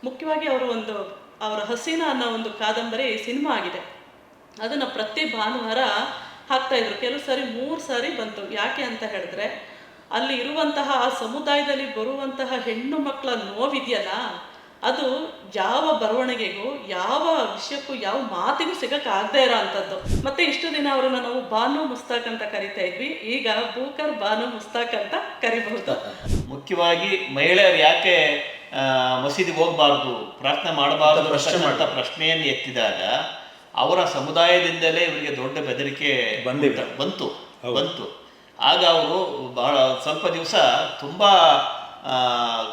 ಮುಖ್ಯವಾಗಿ ಅವರ ಹಸೀನಾ ಅನ್ನೋ ಒಂದು ಕಾದಂಬರಿ ಸಿನಿಮಾ ಆಗಿದೆ. ಅದನ್ನು ಪ್ರತಿ ಭಾನುವಾರ ಹಾಕ್ತಾಯಿದ್ರು. ಕೆಲವು ಸಾರಿ 3 ಸಾರಿ ಬಂತು. ಯಾಕೆ ಅಂತ ಹೇಳಿದ್ರೆ ಅಲ್ಲಿ ಇರುವಂತಹ ಆ ಸಮುದಾಯದಲ್ಲಿ ಬರುವಂತಹ ಹೆಣ್ಣು ಮಕ್ಕಳ ನೋವಿದೆಯಲ್ಲ, ಅದು ಯಾವ ಬರವಣಿಗೆಗೂ, ಯಾವ ವಿಷಯಕ್ಕೂ, ಯಾವ ಮಾತಿಗೂ ಸಿಗೋಕ್ಕಾಗದೇ ಇರೋ ಅಂಥದ್ದು. ಮತ್ತು ಇಷ್ಟು ದಿನ ಅವರನ್ನು ನಾವು ಬಾನು ಮುಸ್ತಾಕ್ ಅಂತ ಕರಿತಾ ಇದ್ವಿ. ಈಗ ಬೂಕರ್ ಬಾನು ಮುಸ್ತಾಕ್ ಅಂತ ಕರಿಬಹುದು. ಮುಖ್ಯವಾಗಿ ಮಹಿಳೆಯರು ಯಾಕೆ ಮಸೀದಿಗೆ ಹೋಗಬಾರ್ದು, ಪ್ರಾರ್ಥನೆ ಮಾಡಬಾರ್ದು ಅಂತ ಪ್ರಶ್ನೆಯನ್ನು ಎತ್ತಿದಾಗ ಅವರ ಸಮುದಾಯದಿಂದಲೇ ಇವರಿಗೆ ದೊಡ್ಡ ಬೆದರಿಕೆ ಬಂತು. ಆಗ ಅವರು ಬಹಳ ಸ್ವಲ್ಪ ದಿವಸ ತುಂಬ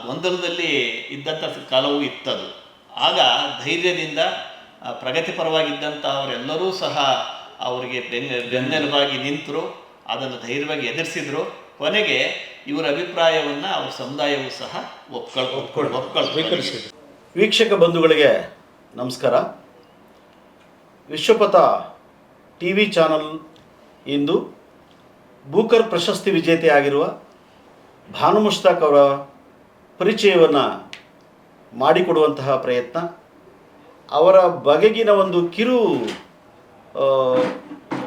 ಗೊಂದಲದಲ್ಲಿ ಇದ್ದಂಥ ಕಾಲವೂ ಇತ್ತದು. ಆಗ ಧೈರ್ಯದಿಂದ ಪ್ರಗತಿಪರವಾಗಿದ್ದಂಥ ಅವರೆಲ್ಲರೂ ಸಹ ಅವರಿಗೆ ಬೆನ್ನೆಲುಬಾಗಿ ನಿಂತರು, ಅದನ್ನು ಧೈರ್ಯವಾಗಿ ಎದುರಿಸಿದ್ರು. ಕೊನೆಗೆ ಇವರ ಅಭಿಪ್ರಾಯವನ್ನು ಅವ್ರ ಸಮುದಾಯವೂ ಸಹ ಒಪ್ಕೊಳ್ತಾರೆ. ವೀಕ್ಷಕ ಬಂಧುಗಳಿಗೆ ನಮಸ್ಕಾರ. ವಿಶ್ವಪಥ ಟಿ.ವಿ. ಚಾನಲ್ ಇಂದು ಬೂಕರ್ ಪ್ರಶಸ್ತಿ ವಿಜೇತೆಯಾಗಿರುವ ಬಾನು ಮುಸ್ತಾಕ್ ಅವರ ಪರಿಚಯವನ್ನು ಮಾಡಿಕೊಡುವಂತಹ ಪ್ರಯತ್ನ, ಅವರ ಬಗೆಗಿನ ಒಂದು ಕಿರು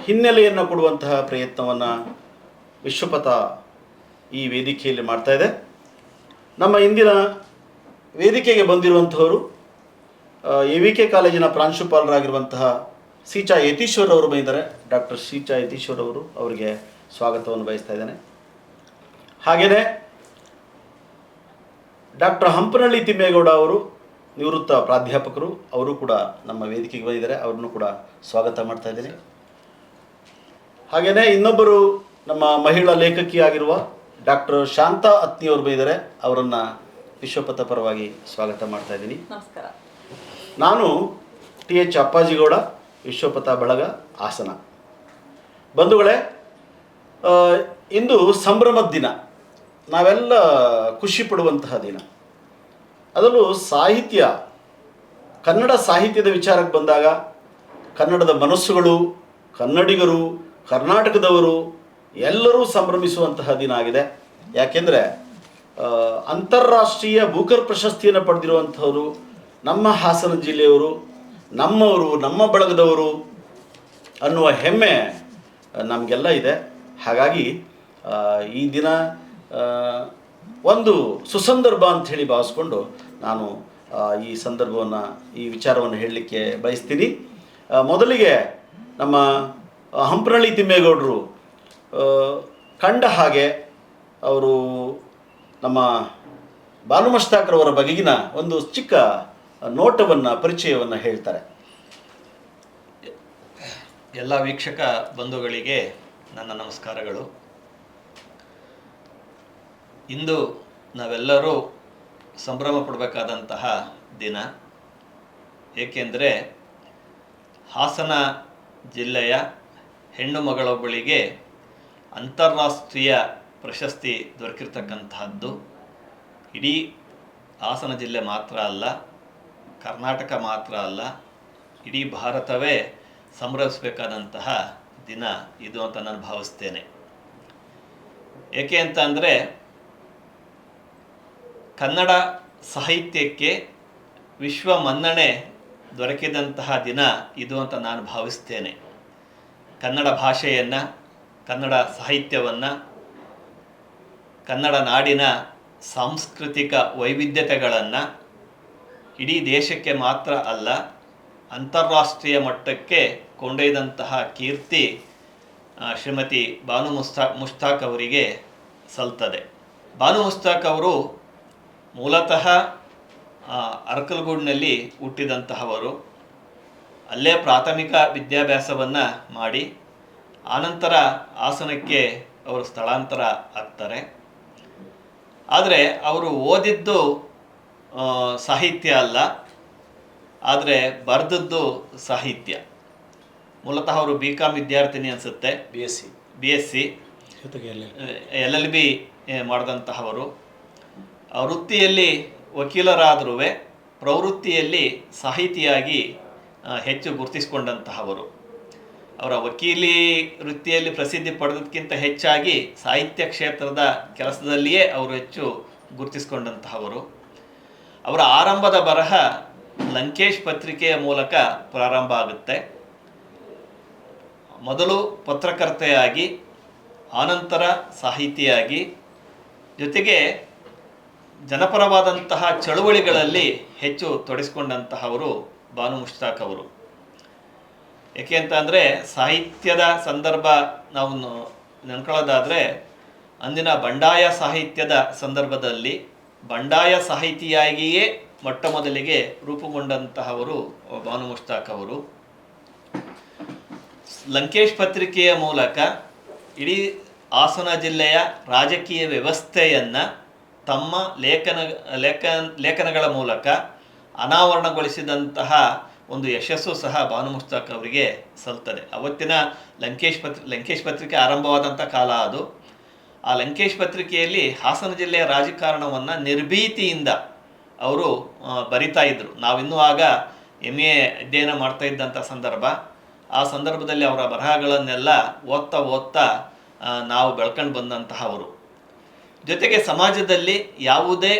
ಹಿನ್ನೆಲೆಯನ್ನು ಕೊಡುವಂತಹ ಪ್ರಯತ್ನವನ್ನು ವಿಶ್ವಪಥ ಈ ವೇದಿಕೆಯಲ್ಲಿ ಮಾಡ್ತಾಯಿದೆ. ನಮ್ಮ ಇಂದಿನ ವೇದಿಕೆಗೆ ಬಂದಿರುವಂಥವರು AVK ಕಾಲೇಜಿನ ಪ್ರಾಂಶುಪಾಲರಾಗಿರುವಂತಹ ಸಿ.ಚ. ಯತೀಶ್ವರ್ ಅವರು ಬಂದಿದ್ದಾರೆ. ಡಾಕ್ಟರ್ ಸಿ.ಚ. ಯತೀಶ್ವರ್ ಅವರು, ಅವರಿಗೆ ಸ್ವಾಗತವನ್ನು ಬಯಸ್ತಾ ಇದ್ದೇನೆ. ಹಾಗೆಯೇ ಡಾಕ್ಟರ್ ಹಂಪನಹಳ್ಳಿ ತಿಮ್ಮೇಗೌಡ ಅವರು ನಿವೃತ್ತ ಪ್ರಾಧ್ಯಾಪಕರು, ಅವರು ಕೂಡ ನಮ್ಮ ವೇದಿಕೆಗೆ ಬಂದಿದ್ದಾರೆ. ಅವ್ರನ್ನೂ ಕೂಡ ಸ್ವಾಗತ ಮಾಡ್ತಾ ಇದ್ದೀನಿ. ಹಾಗೆಯೇ ಇನ್ನೊಬ್ಬರು ನಮ್ಮ ಮಹಿಳಾ ಲೇಖಕಿಯಾಗಿರುವ ಡಾಕ್ಟರ್ ಶಾಂತಾ ಅತ್ನಿಯವರು ಬಂದಿದ್ದಾರೆ. ಅವರನ್ನು ವಿಶ್ವಪಥ ಪರವಾಗಿ ಸ್ವಾಗತ ಮಾಡ್ತಾ ಇದ್ದೀನಿ. ನಮಸ್ಕಾರ. ನಾನು T.H. ಅಪ್ಪಾಜಿಗೌಡ, ವಿಶ್ವಪಥ ಬಳಗ, ಹಾಸನ. ಬಂಧುಗಳೇ, ಇಂದು ಸಂಭ್ರಮದ ದಿನ, ನಾವೆಲ್ಲ ಖುಷಿ ಪಡುವಂತಹ ದಿನ. ಅದರಲ್ಲೂ ಸಾಹಿತ್ಯ, ಕನ್ನಡ ಸಾಹಿತ್ಯದ ವಿಚಾರಕ್ಕೆ ಬಂದಾಗ ಕನ್ನಡದ ಮನಸ್ಸುಗಳು, ಕನ್ನಡಿಗರು, ಕರ್ನಾಟಕದವರು ಎಲ್ಲರೂ ಸಂಭ್ರಮಿಸುವಂತಹ ದಿನ ಆಗಿದೆ. ಯಾಕೆಂದರೆ ಅಂತಾರಾಷ್ಟ್ರೀಯ ಬೂಕರ್ ಪ್ರಶಸ್ತಿಯನ್ನು ಪಡೆದಿರುವಂಥವರು ನಮ್ಮ ಹಾಸನ ಜಿಲ್ಲೆಯವರು, ನಮ್ಮವರು, ನಮ್ಮ ಬಳಗದವರು ಅನ್ನುವ ಹೆಮ್ಮೆ ನಮಗೆಲ್ಲ ಇದೆ. ಹಾಗಾಗಿ ಈ ದಿನ ಒಂದು ಸುಸಂದರ್ಭ ಅಂಥೇಳಿ ಭಾವಿಸ್ಕೊಂಡು ನಾನು ಈ ಸಂದರ್ಭವನ್ನು, ಈ ವಿಚಾರವನ್ನು ಹೇಳಲಿಕ್ಕೆ ಬಯಸ್ತೀನಿ. ಮೊದಲಿಗೆ ನಮ್ಮ ಹಂಪನಹಳ್ಳಿ ತಿಮ್ಮೇಗೌಡರು ಕಂಡ ಹಾಗೆ ಅವರು ನಮ್ಮ ಬಾನು ಮುಸ್ತಾಕ್ರವರ ಬಗೆಗಿನ ಒಂದು ಚಿಕ್ಕ ನೋಟವನ್ನು, ಪರಿಚಯವನ್ನು ಹೇಳ್ತಾರೆ. ಎಲ್ಲ ವೀಕ್ಷಕ ಬಂಧುಗಳಿಗೆ ನನ್ನ ನಮಸ್ಕಾರಗಳು. ಇಂದು ನಾವೆಲ್ಲರೂ ಸಂಭ್ರಮ ಪಡಬೇಕಾದಂತಹ ದಿನ. ಏಕೆಂದರೆ ಹಾಸನ ಜಿಲ್ಲೆಯ ಹೆಣ್ಣು ಮಗಳೊಬ್ಬಳಿಗೆ ಅಂತಾರಾಷ್ಟ್ರೀಯ ಪ್ರಶಸ್ತಿ ದೊರಕಿರ್ತಕ್ಕಂತಹದ್ದು. ಇಡೀ ಹಾಸನ ಜಿಲ್ಲೆ ಮಾತ್ರ ಅಲ್ಲ, ಕರ್ನಾಟಕ ಮಾತ್ರ ಅಲ್ಲ, ಇಡೀ ಭಾರತವೇ ಸಂಭ್ರಮಿಸಬೇಕಾದಂತಹ ದಿನ ಇದು ಅಂತ ನಾನು ಭಾವಿಸ್ತೇನೆ. ಏಕೆ ಅಂತ ಅಂದರೆ ಕನ್ನಡ ಸಾಹಿತ್ಯಕ್ಕೆ ವಿಶ್ವ ಮನ್ನಣೆ ದೊರಕಿದಂತಹ ದಿನ ಇದು ಅಂತ ನಾನು ಭಾವಿಸ್ತೇನೆ. ಕನ್ನಡ ಭಾಷೆಯನ್ನು, ಕನ್ನಡ ಸಾಹಿತ್ಯವನ್ನು, ಕನ್ನಡ ನಾಡಿನ ಸಾಂಸ್ಕೃತಿಕ ವೈವಿಧ್ಯತೆಗಳನ್ನು ಇಡೀ ದೇಶಕ್ಕೆ ಮಾತ್ರ ಅಲ್ಲ, ಅಂತಾರಾಷ್ಟ್ರೀಯ ಮಟ್ಟಕ್ಕೆ ಕೊಂಡೊಯ್ದಂತಹ ಕೀರ್ತಿ ಶ್ರೀಮತಿ ಬಾನು ಮುಸ್ತಾಕ್ ಅವರಿಗೆ ಸಲ್ತದೆ. ಬಾನು ಮುಸ್ತಾಕ್ ಅವರು ಮೂಲತಃ ಅರಕಲಗೂಡಿನಲ್ಲಿ ಹುಟ್ಟಿದಂತಹವರು. ಅಲ್ಲೇ ಪ್ರಾಥಮಿಕ ವಿದ್ಯಾಭ್ಯಾಸವನ್ನು ಮಾಡಿ ಆನಂತರ ಹಾಸನಕ್ಕೆ ಅವರು ಸ್ಥಳಾಂತರ ಆಗ್ತಾರೆ. ಆದರೆ ಅವರು ಓದಿದ್ದು ಸಾಹಿತ್ಯ ಅಲ್ಲ, ಆದರೆ ಬರೆದದ್ದು ಸಾಹಿತ್ಯ. ಮೂಲತಃ ಅವರು BCom ವಿದ್ಯಾರ್ಥಿನಿ ಅನಿಸುತ್ತೆ, BSc LLB ಮಾಡಿದಂತಹವರು. ವೃತ್ತಿಯಲ್ಲಿ ವಕೀಲರಾದರೂ ಪ್ರವೃತ್ತಿಯಲ್ಲಿ ಸಾಹಿತಿಯಾಗಿ ಹೆಚ್ಚು ಗುರುತಿಸಿಕೊಂಡಂತಹವರು. ಅವರ ವಕೀಲಿ ವೃತ್ತಿಯಲ್ಲಿ ಪ್ರಸಿದ್ಧಿ ಪಡೆದಕ್ಕಿಂತ ಹೆಚ್ಚಾಗಿ ಸಾಹಿತ್ಯ ಕ್ಷೇತ್ರದ ಕೆಲಸದಲ್ಲಿಯೇ ಅವರು ಹೆಚ್ಚು ಗುರುತಿಸಿಕೊಂಡಂತಹವರು. ಅವರ ಆರಂಭದ ಬರಹ ಲಂಕೇಶ್ ಪತ್ರಿಕೆಯ ಮೂಲಕ ಪ್ರಾರಂಭ ಆಗುತ್ತೆ. ಮೊದಲು ಪತ್ರಕರ್ತೆಯಾಗಿ, ಆನಂತರ ಸಾಹಿತಿಯಾಗಿ, ಜೊತೆಗೆ ಜನಪರವಾದಂತಹ ಚಳುವಳಿಗಳಲ್ಲಿ ಹೆಚ್ಚು ತೊಡಗಿಸಿಕೊಂಡಂತಹವರು ಬಾನು ಮುಷ್ತಾಕ್ ಅವರು. ಏಕೆ ಅಂತ ಅಂದರೆ ಸಾಹಿತ್ಯದ ಸಂದರ್ಭ ನಾವು ನೆನ್ಕೊಳ್ಳೋದಾದರೆ, ಅಂದಿನ ಬಂಡಾಯ ಸಾಹಿತ್ಯದ ಸಂದರ್ಭದಲ್ಲಿ ಬಂಡಾಯ ಸಾಹಿತಿಯಾಗಿಯೇ ಮೊಟ್ಟ ಮೊದಲಿಗೆ ರೂಪುಗೊಂಡಂತಹವರು ಬಾನು ಮುಷ್ತಾಕ್ ಅವರು. ಲಂಕೇಶ್ ಪತ್ರಿಕೆಯ ಮೂಲಕ ಇಡೀ ಹಾಸನ ಜಿಲ್ಲೆಯ ರಾಜಕೀಯ ವ್ಯವಸ್ಥೆಯನ್ನು ತಮ್ಮ ಲೇಖನಗಳ ಮೂಲಕ ಅನಾವರಣಗೊಳಿಸಿದಂತಹ ಒಂದು ಯಶಸ್ಸು ಸಹ ಬಾನು ಮುಷ್ತಾಕ್ ಅವರಿಗೆ ಸಲ್ತದೆ. ಅವತ್ತಿನ ಲಂಕೇಶ್ ಪತ್ರಿಕೆ ಆರಂಭವಾದಂಥ ಕಾಲ ಅದು. ಆ ಲಂಕೇಶ್ ಪತ್ರಿಕೆಯಲ್ಲಿ ಹಾಸನ ಜಿಲ್ಲೆಯ ರಾಜಕಾರಣವನ್ನು ನಿರ್ಭೀತಿಯಿಂದ ಅವರು ಬರಿತಾ ಇದ್ದರು. ನಾವಿನ್ನೂ ಆಗ MA ಅಧ್ಯಯನ ಮಾಡ್ತಾ ಇದ್ದಂಥ ಸಂದರ್ಭ. ಆ ಸಂದರ್ಭದಲ್ಲಿ ಅವರ ಬರಹಗಳನ್ನೆಲ್ಲ ಓದ್ತಾ ನಾವು ಬೆಳ್ಕೊಂಡು ಬಂದಂತಹವರು. ಜೊತೆಗೆ ಸಮಾಜದಲ್ಲಿ ಯಾವುದೇ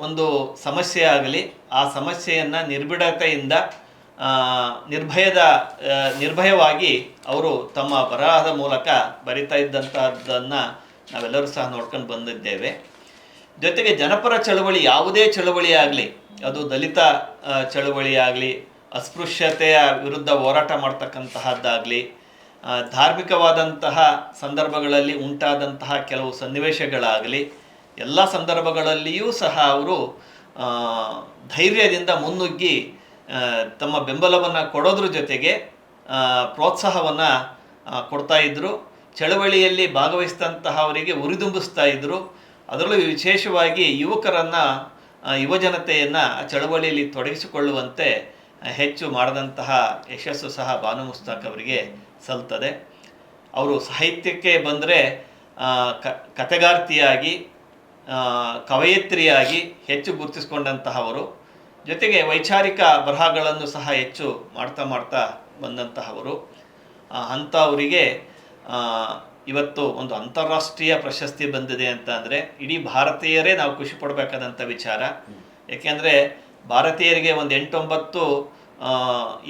ಒಂದು ಸಮಸ್ಯೆ ಆಗಲಿ, ಆ ಸಮಸ್ಯೆಯನ್ನು ನಿರ್ಭೀಡತೆಯಿಂದ ನಿರ್ಭಯವಾಗಿ ಅವರು ತಮ್ಮ ಬರಹದ ಮೂಲಕ ಬರಿತಾ ಇದ್ದಂಥದ್ದನ್ನು ನಾವೆಲ್ಲರೂ ಸಹ ನೋಡ್ಕೊಂಡು ಬಂದಿದ್ದೇವೆ. ಜೊತೆಗೆ ಜನಪರ ಚಳವಳಿ, ಯಾವುದೇ ಚಳವಳಿ ಆಗಲಿ, ಅದು ದಲಿತ ಚಳವಳಿ ಆಗಲಿ, ಅಸ್ಪೃಶ್ಯತೆಯ ವಿರುದ್ಧ ಹೋರಾಟ ಮಾಡ್ತಕ್ಕಂತಹದ್ದಾಗಲಿ, ಧಾರ್ಮಿಕವಾದಂತಹ ಸಂದರ್ಭಗಳಲ್ಲಿ ಉಂಟಾದಂತಹ ಕೆಲವು ಸನ್ನಿವೇಶಗಳಾಗಲಿ, ಎಲ್ಲ ಸಂದರ್ಭಗಳಲ್ಲಿಯೂ ಸಹ ಅವರು ಧೈರ್ಯದಿಂದ ಮುನ್ನುಗ್ಗಿ ತಮ್ಮ ಬೆಂಬಲವನ್ನು ಕೊಡೋದ್ರ ಜೊತೆಗೆ ಪ್ರೋತ್ಸಾಹವನ್ನು ಕೊಡ್ತಾ ಇದ್ದರು. ಚಳವಳಿಯಲ್ಲಿ ಭಾಗವಹಿಸಿದಂತಹವರಿಗೆ ಉರಿದುಂಬಿಸ್ತಾ ಇದ್ದರು. ಅದರಲ್ಲೂ ವಿಶೇಷವಾಗಿ ಯುವಜನತೆಯನ್ನು ಚಳವಳಿಯಲ್ಲಿ ತೊಡಗಿಸಿಕೊಳ್ಳುವಂತೆ ಹೆಚ್ಚು ಮಾಡಿದಂತಹ ಯಶಸ್ಸು ಸಹ ಬಾನು ಮುಷ್ತಾಕ್ ಅವರಿಗೆ ಸಲ್ತದೆ. ಅವರು ಸಾಹಿತ್ಯಕ್ಕೆ ಬಂದರೆ ಕಥೆಗಾರ್ತಿಯಾಗಿ, ಕವಯಿತ್ರಿಯಾಗಿ ಹೆಚ್ಚು ಗುರುತಿಸಿಕೊಂಡಂತಹವರು. ಜೊತೆಗೆ ವೈಚಾರಿಕ ಬರಹಗಳನ್ನು ಸಹ ಹೆಚ್ಚು ಮಾಡ್ತಾ ಬಂದಂತಹವರು. ಅಂಥವರಿಗೆ ಇವತ್ತು ಒಂದು ಅಂತಾರಾಷ್ಟ್ರೀಯ ಪ್ರಶಸ್ತಿ ಬಂದಿದೆ ಅಂತ ಅಂದರೆ ಇಡೀ ಭಾರತೀಯರೇ ನಾವು ಖುಷಿ ಪಡಬೇಕಾದಂಥ ವಿಚಾರ. ಏಕೆಂದರೆ ಭಾರತೀಯರಿಗೆ ಒಂದು 8-9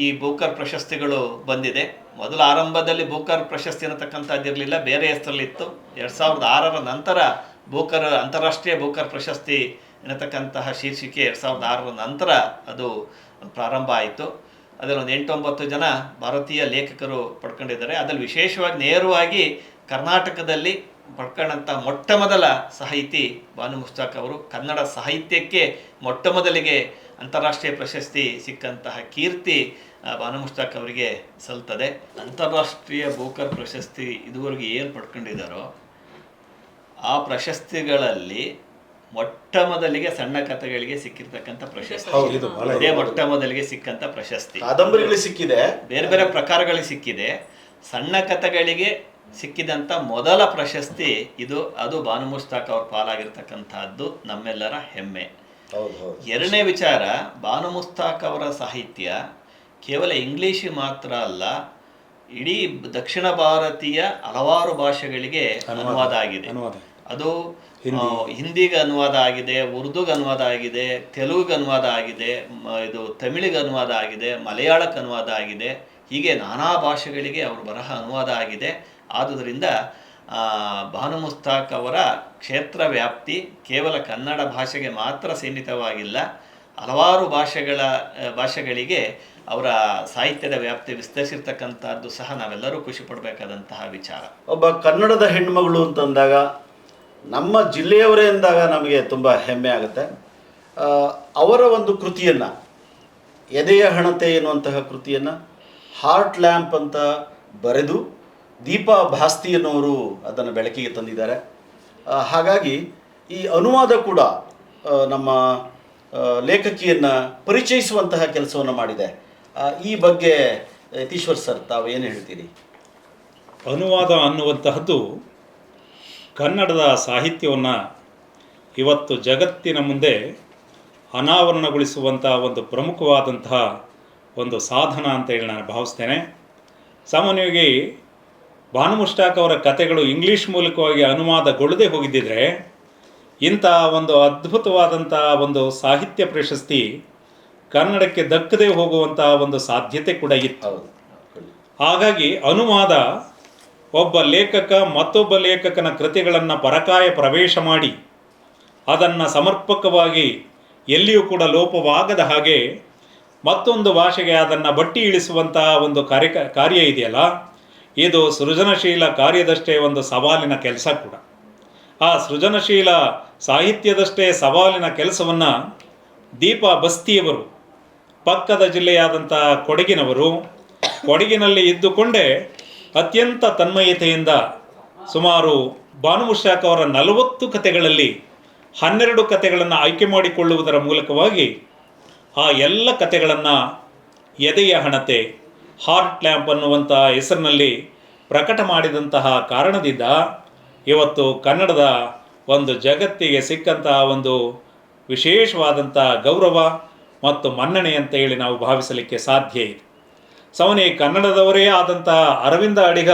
ಈ ಬೂಕರ್ ಪ್ರಶಸ್ತಿಗಳು ಬಂದಿದೆ. ಮೊದಲು ಆರಂಭದಲ್ಲಿ ಬೂಕರ್ ಪ್ರಶಸ್ತಿ ಅನ್ನತಕ್ಕಂಥದ್ದಿರಲಿಲ್ಲ, ಬೇರೆ ಹೆಸರಲ್ಲಿತ್ತು. 2006ರ ನಂತರ ಅಂತಾರಾಷ್ಟ್ರೀಯ ಬೂಕರ್ ಪ್ರಶಸ್ತಿ ಎನ್ನತಕ್ಕಂತಹ ಶೀರ್ಷಿಕೆ 2006ರ ನಂತರ ಅದು ಪ್ರಾರಂಭ ಆಯಿತು. ಅದರಲ್ಲಿ ಒಂದು 8-9 ಜನ ಭಾರತೀಯ ಲೇಖಕರು ಪಡ್ಕೊಂಡಿದ್ದಾರೆ. ಅದರಲ್ಲಿ ವಿಶೇಷವಾಗಿ ನೇರವಾಗಿ ಕರ್ನಾಟಕದಲ್ಲಿ ಪಡ್ಕೊಂಡಂಥ ಮೊಟ್ಟ ಮೊದಲ ಸಾಹಿತಿ ಬಾನು ಮುಷ್ತಾಕ್ ಅವರು. ಕನ್ನಡ ಸಾಹಿತ್ಯಕ್ಕೆ ಮೊಟ್ಟ ಮೊದಲಿಗೆ ಅಂತಾರಾಷ್ಟ್ರೀಯ ಪ್ರಶಸ್ತಿ ಸಿಕ್ಕಂತಹ ಕೀರ್ತಿ ಬಾನು ಮುಷ್ತಾಕ್ ಅವರಿಗೆ ಸಲ್ತದೆ. ಅಂತಾರಾಷ್ಟ್ರೀಯ ಬೂಕರ್ ಪ್ರಶಸ್ತಿ ಇದುವರೆಗೆ ಏನು ಪಡ್ಕೊಂಡಿದ್ದಾರೋ ಆ ಪ್ರಶಸ್ತಿಗಳಲ್ಲಿ ಮೊಟ್ಟ ಮೊದಲಿಗೆ ಸಣ್ಣ ಕಥೆಗಳಿಗೆ ಸಿಕ್ಕಿರ್ತಕ್ಕಂಥ ಪ್ರಶಸ್ತಿ ಇದೇ ಮೊಟ್ಟ ಮೊದಲಿಗೆ ಸಿಕ್ಕಂಥ ಪ್ರಶಸ್ತಿ. ಕಾದಂಬರಿಗಳಿಗೆ ಸಿಕ್ಕಿದೆ, ಬೇರೆ ಬೇರೆ ಪ್ರಕಾರಗಳಿಗೆ ಸಿಕ್ಕಿದೆ. ಸಣ್ಣ ಕಥೆಗಳಿಗೆ ಸಿಕ್ಕಿದಂಥ ಮೊದಲ ಪ್ರಶಸ್ತಿ ಅದು ಬಾನು ಮುಷ್ತಾಕ್ ಅವ್ರ ಪಾಲಾಗಿರ್ತಕ್ಕಂಥದ್ದು ನಮ್ಮೆಲ್ಲರ ಹೆಮ್ಮೆ. ಎರಡನೇ ವಿಚಾರ, ಬಾನು ಮುಷ್ತಾಕ್ ಅವರ ಸಾಹಿತ್ಯ ಕೇವಲ ಇಂಗ್ಲಿಷ್ ಮಾತ್ರ ಅಲ್ಲ, ಇಡೀ ದಕ್ಷಿಣ ಭಾರತೀಯ ಹಲವಾರು ಭಾಷೆಗಳಿಗೆ ಅನುವಾದ ಆಗಿದೆ. ಅದು ಹಿಂದಿಗೆ ಅನುವಾದ ಆಗಿದೆ, ಉರ್ದುಗೆ ಅನುವಾದ ಆಗಿದೆ, ತೆಲುಗಿಗೆ ಅನುವಾದ ಆಗಿದೆ, ಇದು ತಮಿಳಿಗೆ ಅನುವಾದ ಆಗಿದೆ, ಮಲಯಾಳಕ್ಕೆ ಅನುವಾದ ಆಗಿದೆ. ಹೀಗೆ ನಾನಾ ಭಾಷೆಗಳಿಗೆ ಅವರ ಬರಹ ಅನುವಾದ ಆಗಿದೆ. ಆದುದರಿಂದ ಬಾನು ಮುಷ್ತಾಕ್ ಅವರ ಕ್ಷೇತ್ರ ವ್ಯಾಪ್ತಿ ಕೇವಲ ಕನ್ನಡ ಭಾಷೆಗೆ ಮಾತ್ರ ಸೀಮಿತವಾಗಿಲ್ಲ, ಹಲವಾರು ಭಾಷೆಗಳಿಗೆ ಅವರ ಸಾಹಿತ್ಯದ ವ್ಯಾಪ್ತಿ ವಿಸ್ತರಿಸಿರ್ತಕ್ಕಂಥದ್ದು ಸಹ ನಾವೆಲ್ಲರೂ ಖುಷಿ ಪಡಬೇಕಾದಂತಹ ವಿಚಾರ. ಒಬ್ಬ ಕನ್ನಡದ ಹೆಣ್ಣುಮಗಳು ಅಂತಂದಾಗ, ನಮ್ಮ ಜಿಲ್ಲೆಯವರೇ ಅಂದಾಗ ನಮಗೆ ತುಂಬ ಹೆಮ್ಮೆ ಆಗುತ್ತೆ. ಅವರ ಒಂದು ಕೃತಿಯನ್ನು, ಎದೆಯ ಹಣತೆ ಎನ್ನುವಂತಹ ಕೃತಿಯನ್ನು ಹಾರ್ಟ್ ಲ್ಯಾಂಪ್ ಅಂತ ಬರೆದು ದೀಪಾ ಭಾಸ್ತಿ ಅನ್ನೋರು ಅದನ್ನು ಬೆಳಕಿಗೆ ತಂದಿದ್ದಾರೆ. ಹಾಗಾಗಿ ಈ ಅನುವಾದ ಕೂಡ ನಮ್ಮ ಲೇಖಕಿಯನ್ನು ಪರಿಚಯಿಸುವಂತಹ ಕೆಲಸವನ್ನು ಮಾಡಿದೆ. ಈ ಬಗ್ಗೆ ಯತೀಶ್ವರ್ ಸರ್ ತಾವು ಏನು ಹೇಳ್ತೀರಿ? ಅನುವಾದ ಅನ್ನುವಂತಹದ್ದು ಕನ್ನಡದ ಸಾಹಿತ್ಯವನ್ನು ಇವತ್ತು ಜಗತ್ತಿನ ಮುಂದೆ ಅನಾವರಣಗೊಳಿಸುವಂಥ ಒಂದು ಪ್ರಮುಖವಾದಂತಹ ಒಂದು ಸಾಧನ ಅಂತೇಳಿ ನಾನು ಭಾವಿಸ್ತೇನೆ. ಸಾಮಾನ್ಯವಾಗಿ ಬಾನು ಮುಷ್ತಾಕ್ ಅವರ ಕಥೆಗಳು ಇಂಗ್ಲೀಷ್ ಮೂಲಕವಾಗಿ ಅನುವಾದಗೊಳ್ಳದೆ ಹೋಗಿದ್ದಿದ್ರೆ ಇಂಥ ಒಂದು ಅದ್ಭುತವಾದಂಥ ಒಂದು ಸಾಹಿತ್ಯ ಪ್ರಶಸ್ತಿ ಕನ್ನಡಕ್ಕೆ ದಕ್ಕದೇ ಹೋಗುವಂಥ ಒಂದು ಸಾಧ್ಯತೆ ಕೂಡ ಇತ್ತು. ಹೌದು. ಹಾಗಾಗಿ ಅನುವಾದ ಒಬ್ಬ ಲೇಖಕ ಮತ್ತೊಬ್ಬ ಲೇಖಕನ ಕೃತಿಗಳನ್ನು ಪರಕಾಯ ಪ್ರವೇಶ ಮಾಡಿ ಅದನ್ನು ಸಮರ್ಪಕವಾಗಿ ಎಲ್ಲಿಯೂ ಕೂಡ ಲೋಪವಾಗದ ಹಾಗೆ ಮತ್ತೊಂದು ಭಾಷೆಗೆ ಅದನ್ನು ಬಟ್ಟಿ ಇಳಿಸುವಂಥ ಒಂದು ಕಾರ್ಯ ಇದೆಯಲ್ಲ, ಇದು ಸೃಜನಶೀಲ ಕಾರ್ಯದಷ್ಟೇ ಒಂದು ಸವಾಲಿನ ಕೆಲಸ ಕೂಡ. ಆ ಸೃಜನಶೀಲ ಸಾಹಿತ್ಯದಷ್ಟೇ ಸವಾಲಿನ ಕೆಲಸವನ್ನು ದೀಪಾ ಬಸ್ತಿಯವರು, ಪಕ್ಕದ ಜಿಲ್ಲೆಯಾದಂಥ ಕೊಡಗಿನಲ್ಲಿ ಇದ್ದುಕೊಂಡೇ ಅತ್ಯಂತ ತನ್ಮಯತೆಯಿಂದ ಸುಮಾರು ಭಾನುಮುಷಾಕ್ ಅವರ 40 ಕಥೆಗಳಲ್ಲಿ 12 ಕಥೆಗಳನ್ನು ಆಯ್ಕೆ ಮಾಡಿಕೊಳ್ಳುವುದರ ಮೂಲಕವಾಗಿ ಆ ಎಲ್ಲ ಕಥೆಗಳನ್ನು ಎದೆಯ ಹಣತೆ, ಹಾರ್ಟ್ ಲ್ಯಾಂಪ್ ಅನ್ನುವಂಥ ಹೆಸರಿನಲ್ಲಿ ಪ್ರಕಟ ಮಾಡಿದಂತಹ ಕಾರಣದಿಂದ ಇವತ್ತು ಕನ್ನಡದ ಒಂದು ಜಗತ್ತಿಗೆ ಸಿಕ್ಕಂತಹ ಒಂದು ವಿಶೇಷವಾದಂಥ ಗೌರವ ಮತ್ತು ಮನ್ನಣೆ ಅಂತ ಹೇಳಿ ನಾವು ಭಾವಿಸಲಿಕ್ಕೆ ಸಾಧ್ಯ ಇದೆ. ಸವನಿ ಕನ್ನಡದವರೇ ಆದಂಥ ಅರವಿಂದ ಅಡಿಗ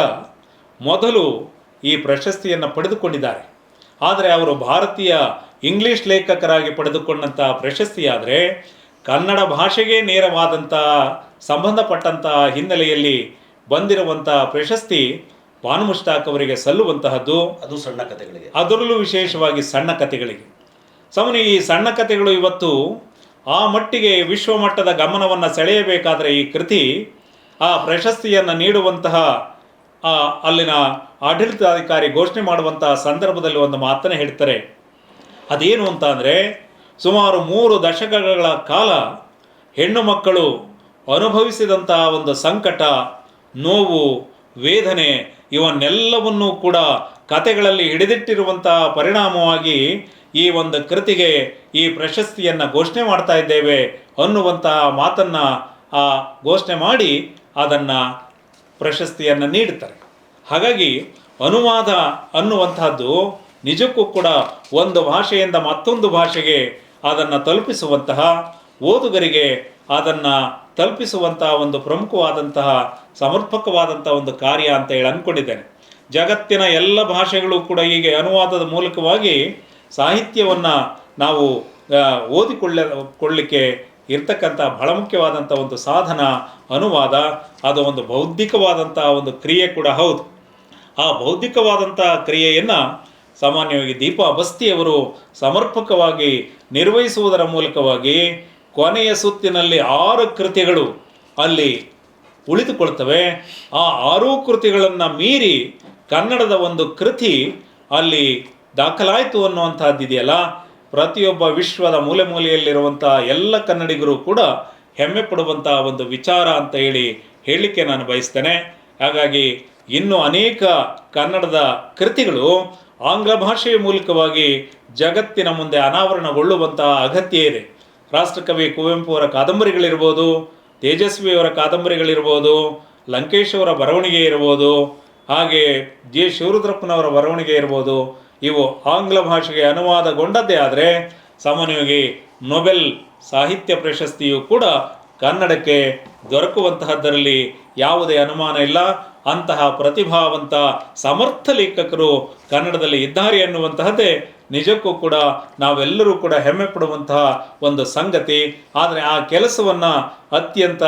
ಮೊದಲು ಈ ಪ್ರಶಸ್ತಿಯನ್ನು ಪಡೆದುಕೊಂಡಿದ್ದಾರೆ. ಆದರೆ ಅವರು ಭಾರತೀಯ ಇಂಗ್ಲೀಷ್ ಲೇಖಕರಾಗಿ ಪಡೆದುಕೊಂಡಂಥ ಪ್ರಶಸ್ತಿಯಾದರೆ ಕನ್ನಡ ಭಾಷೆಗೆ ನೇರವಾದಂಥ ಸಂಬಂಧಪಟ್ಟಂಥ ಹಿನ್ನೆಲೆಯಲ್ಲಿ ಬಂದಿರುವಂಥ ಪ್ರಶಸ್ತಿ ಭಾನುಮುಷ್ತಾಕ್ ಅವರಿಗೆ ಸಲ್ಲುವಂತಹದ್ದು. ಅದು ಸಣ್ಣ ಕಥೆಗಳಿಗೆ, ಅದರಲ್ಲೂ ವಿಶೇಷವಾಗಿ ಸಣ್ಣ ಕಥೆಗಳಿಗೆ. ಸಮನಿ ಈ ಸಣ್ಣ ಕಥೆಗಳು ಇವತ್ತು ಆ ಮಟ್ಟಿಗೆ ವಿಶ್ವಮಟ್ಟದ ಗಮನವನ್ನು ಸೆಳೆಯಬೇಕಾದರೆ ಈ ಕೃತಿ ಆ ಪ್ರಶಸ್ತಿಯನ್ನು ನೀಡುವಂತಹ ಅಲ್ಲಿನ ಆಡಳಿತಾಧಿಕಾರಿ ಘೋಷಣೆ ಮಾಡುವಂತಹ ಸಂದರ್ಭದಲ್ಲಿ ಒಂದು ಮಾತನ್ನು ಹೇಳ್ತಾರೆ. ಅದೇನು ಅಂತ ಅಂದರೆ, ಸುಮಾರು 3 ದಶಕಗಳ ಕಾಲ ಹೆಣ್ಣು ಮಕ್ಕಳು ಅನುಭವಿಸಿದಂಥ ಒಂದು ಸಂಕಟ, ನೋವು, ವೇದನೆ ಇವನ್ನೆಲ್ಲವನ್ನೂ ಕೂಡ ಕಥೆಗಳಲ್ಲಿ ಹಿಡಿದಿಟ್ಟಿರುವಂಥ ಪರಿಣಾಮವಾಗಿ ಈ ಒಂದು ಕೃತಿಗೆ ಈ ಪ್ರಶಸ್ತಿಯನ್ನು ಘೋಷಣೆ ಮಾಡ್ತಾ ಇದ್ದೇವೆ ಅನ್ನುವಂಥ ಮಾತನ್ನು ಘೋಷಣೆ ಮಾಡಿ ಅದನ್ನು ಪ್ರಶಸ್ತಿಯನ್ನು ನೀಡುತ್ತಾರೆ. ಹಾಗಾಗಿ ಅನುವಾದ ಅನ್ನುವಂತಹದ್ದು ನಿಜಕ್ಕೂ ಕೂಡ ಒಂದು ಭಾಷೆಯಿಂದ ಮತ್ತೊಂದು ಭಾಷೆಗೆ ಅದನ್ನು ತಲುಪಿಸುವಂತಹ, ಓದುಗರಿಗೆ ಅದನ್ನು ತಲುಪಿಸುವಂತಹ ಒಂದು ಪ್ರಮುಖವಾದಂತಹ ಸಮರ್ಪಕವಾದಂಥ ಒಂದು ಕಾರ್ಯ ಅಂತ ಹೇಳಿ ಅಂದ್ಕೊಂಡಿದ್ದೇನೆ. ಜಗತ್ತಿನ ಎಲ್ಲ ಭಾಷೆಗಳು ಕೂಡ ಹೀಗೆ ಅನುವಾದದ ಮೂಲಕವಾಗಿ ಸಾಹಿತ್ಯವನ್ನು ನಾವು ಓದಿಕೊಳ್ಳಲಿಕ್ಕೆ ಇರ್ತಕ್ಕಂಥ ಬಹಳ ಮುಖ್ಯವಾದಂಥ ಒಂದು ಸಾಧನ ಅನುವಾದ. ಅದು ಒಂದು ಬೌದ್ಧಿಕವಾದಂಥ ಒಂದು ಕ್ರಿಯೆ ಕೂಡ ಹೌದು. ಆ ಬೌದ್ಧಿಕವಾದಂಥ ಕ್ರಿಯೆಯನ್ನು ಸಾಮಾನ್ಯವಾಗಿ ದೀಪಾ ಬಸ್ತಿಯವರು ಸಮರ್ಪಕವಾಗಿ ನಿರ್ವಹಿಸುವುದರ ಮೂಲಕವಾಗಿ ಕೊನೆಯ ಸುತ್ತಿನಲ್ಲಿ 6 ಕೃತಿಗಳು ಅಲ್ಲಿ ಉಳಿದುಕೊಳ್ತವೆ. ಆ 6 ಕೃತಿಗಳನ್ನು ಮೀರಿ ಕನ್ನಡದ ಒಂದು ಕೃತಿ ಅಲ್ಲಿ ದಾಖಲಾಯಿತು ಅನ್ನುವಂಥದ್ದಿದೆಯಲ್ಲ, ಪ್ರತಿಯೊಬ್ಬ ವಿಶ್ವದ ಮೂಲೆ ಮೂಲೆಯಲ್ಲಿರುವಂಥ ಎಲ್ಲ ಕನ್ನಡಿಗರು ಕೂಡ ಹೆಮ್ಮೆ ಪಡುವಂಥ ಒಂದು ವಿಚಾರ ಅಂತ ಹೇಳಲಿಕ್ಕೆ ನಾನು ಬಯಸ್ತೇನೆ. ಹಾಗಾಗಿ ಇನ್ನೂ ಅನೇಕ ಕನ್ನಡದ ಕೃತಿಗಳು ಆಂಗ್ಲ ಭಾಷೆಯ ಮೂಲಕವಾಗಿ ಜಗತ್ತಿನ ಮುಂದೆ ಅನಾವರಣಗೊಳ್ಳುವಂಥ ಅಗತ್ಯ ಇದೆ. ರಾಷ್ಟ್ರಕವಿ ಕುವೆಂಪು ಅವರ ಕಾದಂಬರಿಗಳಿರ್ಬೋದು, ತೇಜಸ್ವಿಯವರ ಕಾದಂಬರಿಗಳಿರ್ಬೋದು, ಲಂಕೇಶ್ ಅವರ ಬರವಣಿಗೆ ಇರ್ಬೋದು, ಹಾಗೆ ಜೆ ಶಿವರುದ್ರಪ್ಪನವರ ಬರವಣಿಗೆ ಇರ್ಬೋದು, ಇವು ಆಂಗ್ಲ ಭಾಷೆಗೆ ಅನುವಾದಗೊಂಡದ್ದೇ ಆದರೆ ಸಾಮಾನ್ಯವಾಗಿ ನೊಬೆಲ್ ಸಾಹಿತ್ಯ ಪ್ರಶಸ್ತಿಯು ಕೂಡ ಕನ್ನಡಕ್ಕೆ ದೊರಕುವಂತಹದ್ದರಲ್ಲಿ ಯಾವುದೇ ಅನುಮಾನ ಇಲ್ಲ. ಅಂತಹ ಪ್ರತಿಭಾವಂತ ಸಮರ್ಥ ಲೇಖಕರು ಕನ್ನಡದಲ್ಲಿ ಇದ್ದಾರೆ ಅನ್ನುವಂತಹದ್ದೇ ನಿಜಕ್ಕೂ ಕೂಡ ನಾವೆಲ್ಲರೂ ಕೂಡ ಹೆಮ್ಮೆ ಪಡುವಂತಹ ಒಂದು ಸಂಗತಿ. ಆದರೆ ಆ ಕೆಲಸವನ್ನು ಅತ್ಯಂತ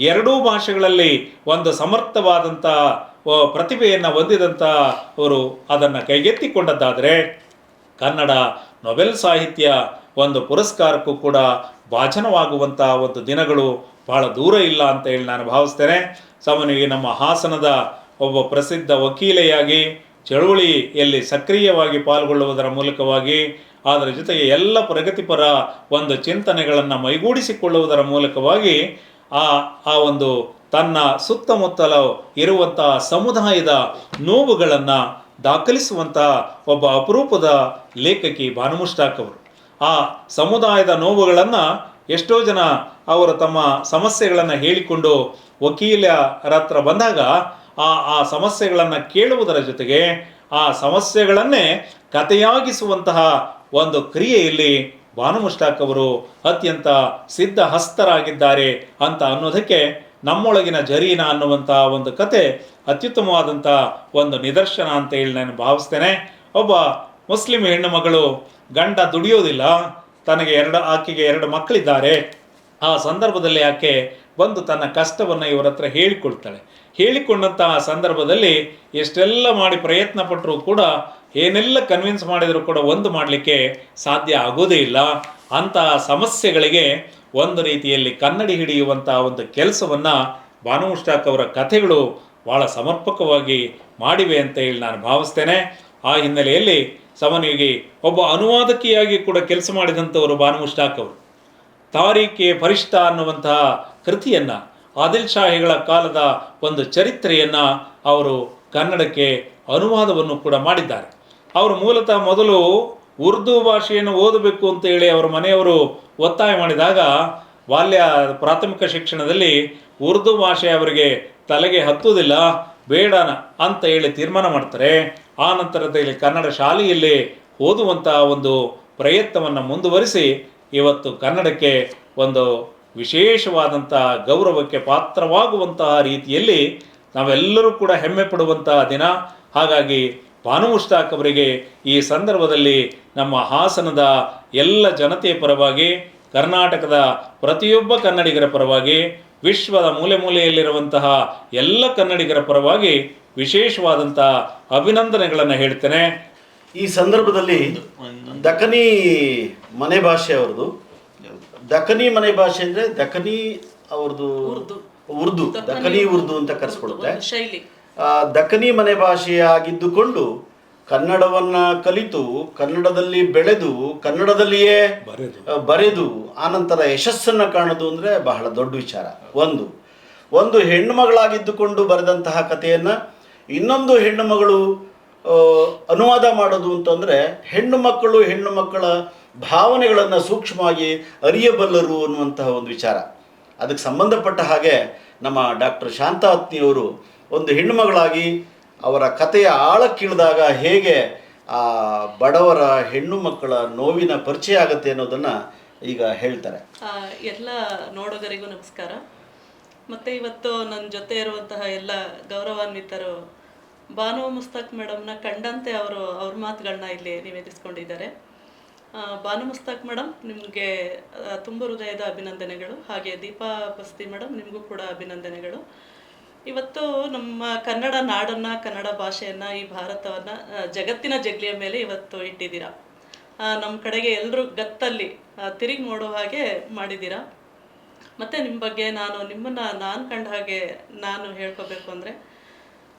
2 ಭಾಷೆಗಳಲ್ಲಿ ಒಂದು ಸಮರ್ಥವಾದಂಥ ಪ್ರತಿಭೆಯನ್ನು ಹೊಂದಿದಂಥ ಅವರು ಅದನ್ನು ಕೈಗೆತ್ತಿಕೊಂಡದ್ದಾದರೆ ಕನ್ನಡ ನೊಬೆಲ್ ಸಾಹಿತ್ಯ ಒಂದು ಪುರಸ್ಕಾರಕ್ಕೂ ಕೂಡ ಭಾಜನವಾಗುವಂಥ ಒಂದು ದಿನಗಳು ಬಹಳ ದೂರ ಇಲ್ಲ ಅಂತ ಹೇಳಿ ನಾನು ಭಾವಿಸ್ತೇನೆ. ಸಾಮಾನ್ಯವಾಗಿ ನಮ್ಮ ಹಾಸನದ ಒಬ್ಬ ಪ್ರಸಿದ್ಧ ವಕೀಲೆಯಾಗಿ ಚಳುವಳಿಯಲ್ಲಿ ಸಕ್ರಿಯವಾಗಿ ಪಾಲ್ಗೊಳ್ಳುವುದರ ಮೂಲಕವಾಗಿ, ಅದರ ಜೊತೆಗೆ ಎಲ್ಲ ಪ್ರಗತಿಪರ ಒಂದು ಚಿಂತನೆಗಳನ್ನು ಮೈಗೂಡಿಸಿಕೊಳ್ಳುವುದರ ಮೂಲಕವಾಗಿ ಆ ಒಂದು ತನ್ನ ಸುತ್ತಮುತ್ತಲ ಇರುವಂಥ ಸಮುದಾಯದ ನೋವುಗಳನ್ನು ದಾಖಲಿಸುವಂಥ ಒಬ್ಬ ಅಪರೂಪದ ಲೇಖಕಿ ಭಾನುಮುಷ್ತಾಕ್ ಅವರು. ಆ ಸಮುದಾಯದ ನೋವುಗಳನ್ನು ಎಷ್ಟೋ ಜನ ಅವರು ತಮ್ಮ ಸಮಸ್ಯೆಗಳನ್ನು ಹೇಳಿಕೊಂಡು ವಕೀಲರ ಹತ್ರ ಬಂದಾಗ ಆ ಸಮಸ್ಯೆಗಳನ್ನು ಕೇಳುವುದರ ಜೊತೆಗೆ ಆ ಸಮಸ್ಯೆಗಳನ್ನೇ ಕಥೆಯಾಗಿಸುವಂತಹ ಒಂದು ಕ್ರಿಯೆಯಲ್ಲಿ ಭಾನುಮುಷ್ತಾಕ್ ಅವರು ಅತ್ಯಂತ ಸಿದ್ಧಹಸ್ತರಾಗಿದ್ದಾರೆ ಅಂತ ಅನ್ನೋದಕ್ಕೆ ನಮ್ಮೊಳಗಿನ ಜರೀನ ಅನ್ನುವಂಥ ಒಂದು ಕತೆ ಅತ್ಯುತ್ತಮವಾದಂಥ ಒಂದು ನಿದರ್ಶನ ಅಂತ ಹೇಳಿ ನಾನು ಭಾವಿಸ್ತೇನೆ. ಒಬ್ಬ ಮುಸ್ಲಿಂ ಹೆಣ್ಣು ಮಗಳು ಗಂಡ ದುಡಿಯೋದಿಲ್ಲ, ಆಕೆಗೆ 2 ಮಕ್ಕಳಿದ್ದಾರೆ. ಆ ಸಂದರ್ಭದಲ್ಲಿ ಆಕೆ ಬಂದು ತನ್ನ ಕಷ್ಟವನ್ನು ಇವರ ಹತ್ರ ಹೇಳಿಕೊಳ್ತಾಳೆ. ಹೇಳಿಕೊಂಡಂತಹ ಸಂದರ್ಭದಲ್ಲಿ ಎಷ್ಟೆಲ್ಲ ಮಾಡಿ ಪ್ರಯತ್ನ ಪಟ್ಟರೂ ಕೂಡ, ಏನೆಲ್ಲ ಕನ್ವಿನ್ಸ್ ಮಾಡಿದರೂ ಕೂಡ ಒಂದು ಮಾಡಲಿಕ್ಕೆ ಸಾಧ್ಯ ಆಗೋದೇ ಇಲ್ಲ. ಅಂತಹ ಸಮಸ್ಯೆಗಳಿಗೆ ಒಂದು ರೀತಿಯಲ್ಲಿ ಕನ್ನಡಿ ಹಿಡಿಯುವಂಥ ಒಂದು ಕೆಲಸವನ್ನು ಬಾನು ಮುಷ್ತಾಕ್ ಅವರ ಕಥೆಗಳು ಭಾಳ ಸಮರ್ಪಕವಾಗಿ ಮಾಡಿವೆ ಅಂತ ಹೇಳಿ ನಾನು ಭಾವಿಸ್ತೇನೆ. ಆ ಹಿನ್ನೆಲೆಯಲ್ಲಿ ಸಮನ್ವಿಗೆ ಒಬ್ಬ ಅನುವಾದಕಿಯಾಗಿ ಕೂಡ ಕೆಲಸ ಮಾಡಿದಂಥವರು ಬಾನು ಮುಷ್ತಾಕ್ ಅವರು. ತಾರೀಖೆ ಫರಿಷ್ಠಾ ಅನ್ನುವಂತಹ ಕೃತಿಯನ್ನು, ಆದಿಲ್ ಶಾಹಿಗಳ ಕಾಲದ ಒಂದು ಚರಿತ್ರೆಯನ್ನು ಅವರು ಕನ್ನಡಕ್ಕೆ ಅನುವಾದವನ್ನು ಕೂಡ ಮಾಡಿದ್ದಾರೆ. ಅವರು ಮೂಲತಃ ಮೊದಲು ಉರ್ದು ಭಾಷೆಯನ್ನು ಓದಬೇಕು ಅಂತೇಳಿ ಅವರ ಮನೆಯವರು ಒತ್ತಾಯ ಮಾಡಿದಾಗ ಪ್ರಾಥಮಿಕ ಶಿಕ್ಷಣದಲ್ಲಿ ಉರ್ದು ಭಾಷೆ ಅವರಿಗೆ ತಲೆಗೆ ಹತ್ತುವುದಿಲ್ಲ, ಬೇಡನ ಅಂತ ಹೇಳಿ ತೀರ್ಮಾನ ಮಾಡ್ತಾರೆ. ಆ ನಂತರದಲ್ಲಿ ಕನ್ನಡ ಶಾಲೆಯಲ್ಲಿ ಓದುವಂತಹ ಒಂದು ಪ್ರಯತ್ನವನ್ನು ಮುಂದುವರಿಸಿ ಇವತ್ತು ಕನ್ನಡಕ್ಕೆ ಒಂದು ವಿಶೇಷವಾದಂತಹ ಗೌರವಕ್ಕೆ ಪಾತ್ರವಾಗುವಂತಹ ರೀತಿಯಲ್ಲಿ ನಾವೆಲ್ಲರೂ ಕೂಡ ಹೆಮ್ಮೆ ಪಡುವಂತಹ ದಿನ. ಹಾಗಾಗಿ ಬಾನು ಮುಷ್ತಾಕ್ ಅವರಿಗೆ ಈ ಸಂದರ್ಭದಲ್ಲಿ ನಮ್ಮ ಹಾಸನದ ಎಲ್ಲ ಜನತೆಯ ಪರವಾಗಿ, ಕರ್ನಾಟಕದ ಪ್ರತಿಯೊಬ್ಬ ಕನ್ನಡಿಗರ ಪರವಾಗಿ, ವಿಶ್ವದ ಮೂಲೆ ಮೂಲೆಯಲ್ಲಿರುವಂತಹ ಎಲ್ಲ ಕನ್ನಡಿಗರ ಪರವಾಗಿ ವಿಶೇಷವಾದಂತಹ ಅಭಿನಂದನೆಗಳನ್ನು ಹೇಳ್ತೇನೆ. ಈ ಸಂದರ್ಭದಲ್ಲಿ ದಖನಿ ಮನೆ ಭಾಷೆ ಅವ್ರದ್ದು, ದಖನಿ ಮನೆ ಭಾಷೆ ಅಂದರೆ ದಖನಿ ಅವ್ರದ್ದು ಉರ್ದು, ದಖನಿ ಉರ್ದು ಅಂತ ಕರೆಸ್ಕೊಡುತ್ತೆ. ಶೈಲಿ ದಖನಿ ಮನೆ ಭಾಷೆಯಾಗಿದ್ದುಕೊಂಡು ಕನ್ನಡವನ್ನು ಕಲಿತು, ಕನ್ನಡದಲ್ಲಿ ಬೆಳೆದು, ಕನ್ನಡದಲ್ಲಿಯೇ ಬರೆದು ಆನಂತರ ಯಶಸ್ಸನ್ನು ಕಾಣೋದು ಅಂದರೆ ಬಹಳ ದೊಡ್ಡ ವಿಚಾರ. ಒಂದು ಹೆಣ್ಣು ಮಗಳಾಗಿದ್ದುಕೊಂಡು ಬರೆದಂತಹ ಕಥೆಯನ್ನು ಇನ್ನೊಂದು ಹೆಣ್ಣು ಮಗಳು ಅನುವಾದ ಮಾಡೋದು ಅಂತಂದರೆ ಹೆಣ್ಣು ಮಕ್ಕಳ ಭಾವನೆಗಳನ್ನು ಸೂಕ್ಷ್ಮವಾಗಿ ಅರಿಯಬಲ್ಲರು ಅನ್ನುವಂತಹ ಒಂದು ವಿಚಾರ. ಅದಕ್ಕೆ ಸಂಬಂಧಪಟ್ಟ ಹಾಗೆ ನಮ್ಮ ಡಾಕ್ಟರ್ ಶಾಂತಾ ಅತ್ನಿಯವರು ಒಂದು ಹೆಣ್ಣು ಮಗಳಾಗಿ ಅವರ ಕಥೆಯ ಆಳಕ್ಕಿಳಿದಾಗ ಹೇಗೆ ಆ ಬಡವರ ಹೆಣ್ಣು ಮಕ್ಕಳ ನೋವಿನ ಪರಿಚಯ ಆಗುತ್ತೆ ಅನ್ನೋದನ್ನು ಈಗ ಹೇಳ್ತಾರೆ. ಎಲ್ಲ ನೋಡುಗರಿಗೂ ನಮಸ್ಕಾರ. ಮತ್ತು ಇವತ್ತು ನನ್ನ ಜೊತೆ ಇರುವಂತಹ ಎಲ್ಲ ಗೌರವಾನ್ವಿತರು ಬಾನು ಮುಸ್ತಾಕ್ ಮೇಡಮ್ನ ಕಂಡಂತೆ ಅವ್ರ ಮಾತುಗಳನ್ನ ಇಲ್ಲಿ ನಿವೇದಿಸ್ಕೊಂಡಿದ್ದಾರೆ. ಬಾನು ಮುಸ್ತಾಕ್ ಮೇಡಮ್, ನಿಮಗೆ ತುಂಬ ಹೃದಯದ ಅಭಿನಂದನೆಗಳು. ಹಾಗೆ ದೀಪಾ ಬಸ್ತಿ ಮೇಡಮ್, ನಿಮಗೂ ಕೂಡ ಅಭಿನಂದನೆಗಳು. ಇವತ್ತು ನಮ್ಮ ಕನ್ನಡ ನಾಡನ್ನು, ಕನ್ನಡ ಭಾಷೆಯನ್ನು, ಈ ಭಾರತವನ್ನು ಜಗತ್ತಿನ ಜಗ್ಲಿಯ ಮೇಲೆ ಇವತ್ತು ಇಟ್ಟಿದ್ದೀರಾ. ನಮ್ಮ ಕಡೆಗೆ ಎಲ್ಲರೂ ಗತ್ತಲ್ಲಿ ತಿರುಗಿ ನೋಡೋ ಹಾಗೆ ಮಾಡಿದ್ದೀರಾ. ಮತ್ತು ನಿಮ್ಮ ಬಗ್ಗೆ ನಾನು ಕಂಡ ಹಾಗೆ ನಾನು ಹೇಳ್ಕೋಬೇಕು ಅಂದರೆ,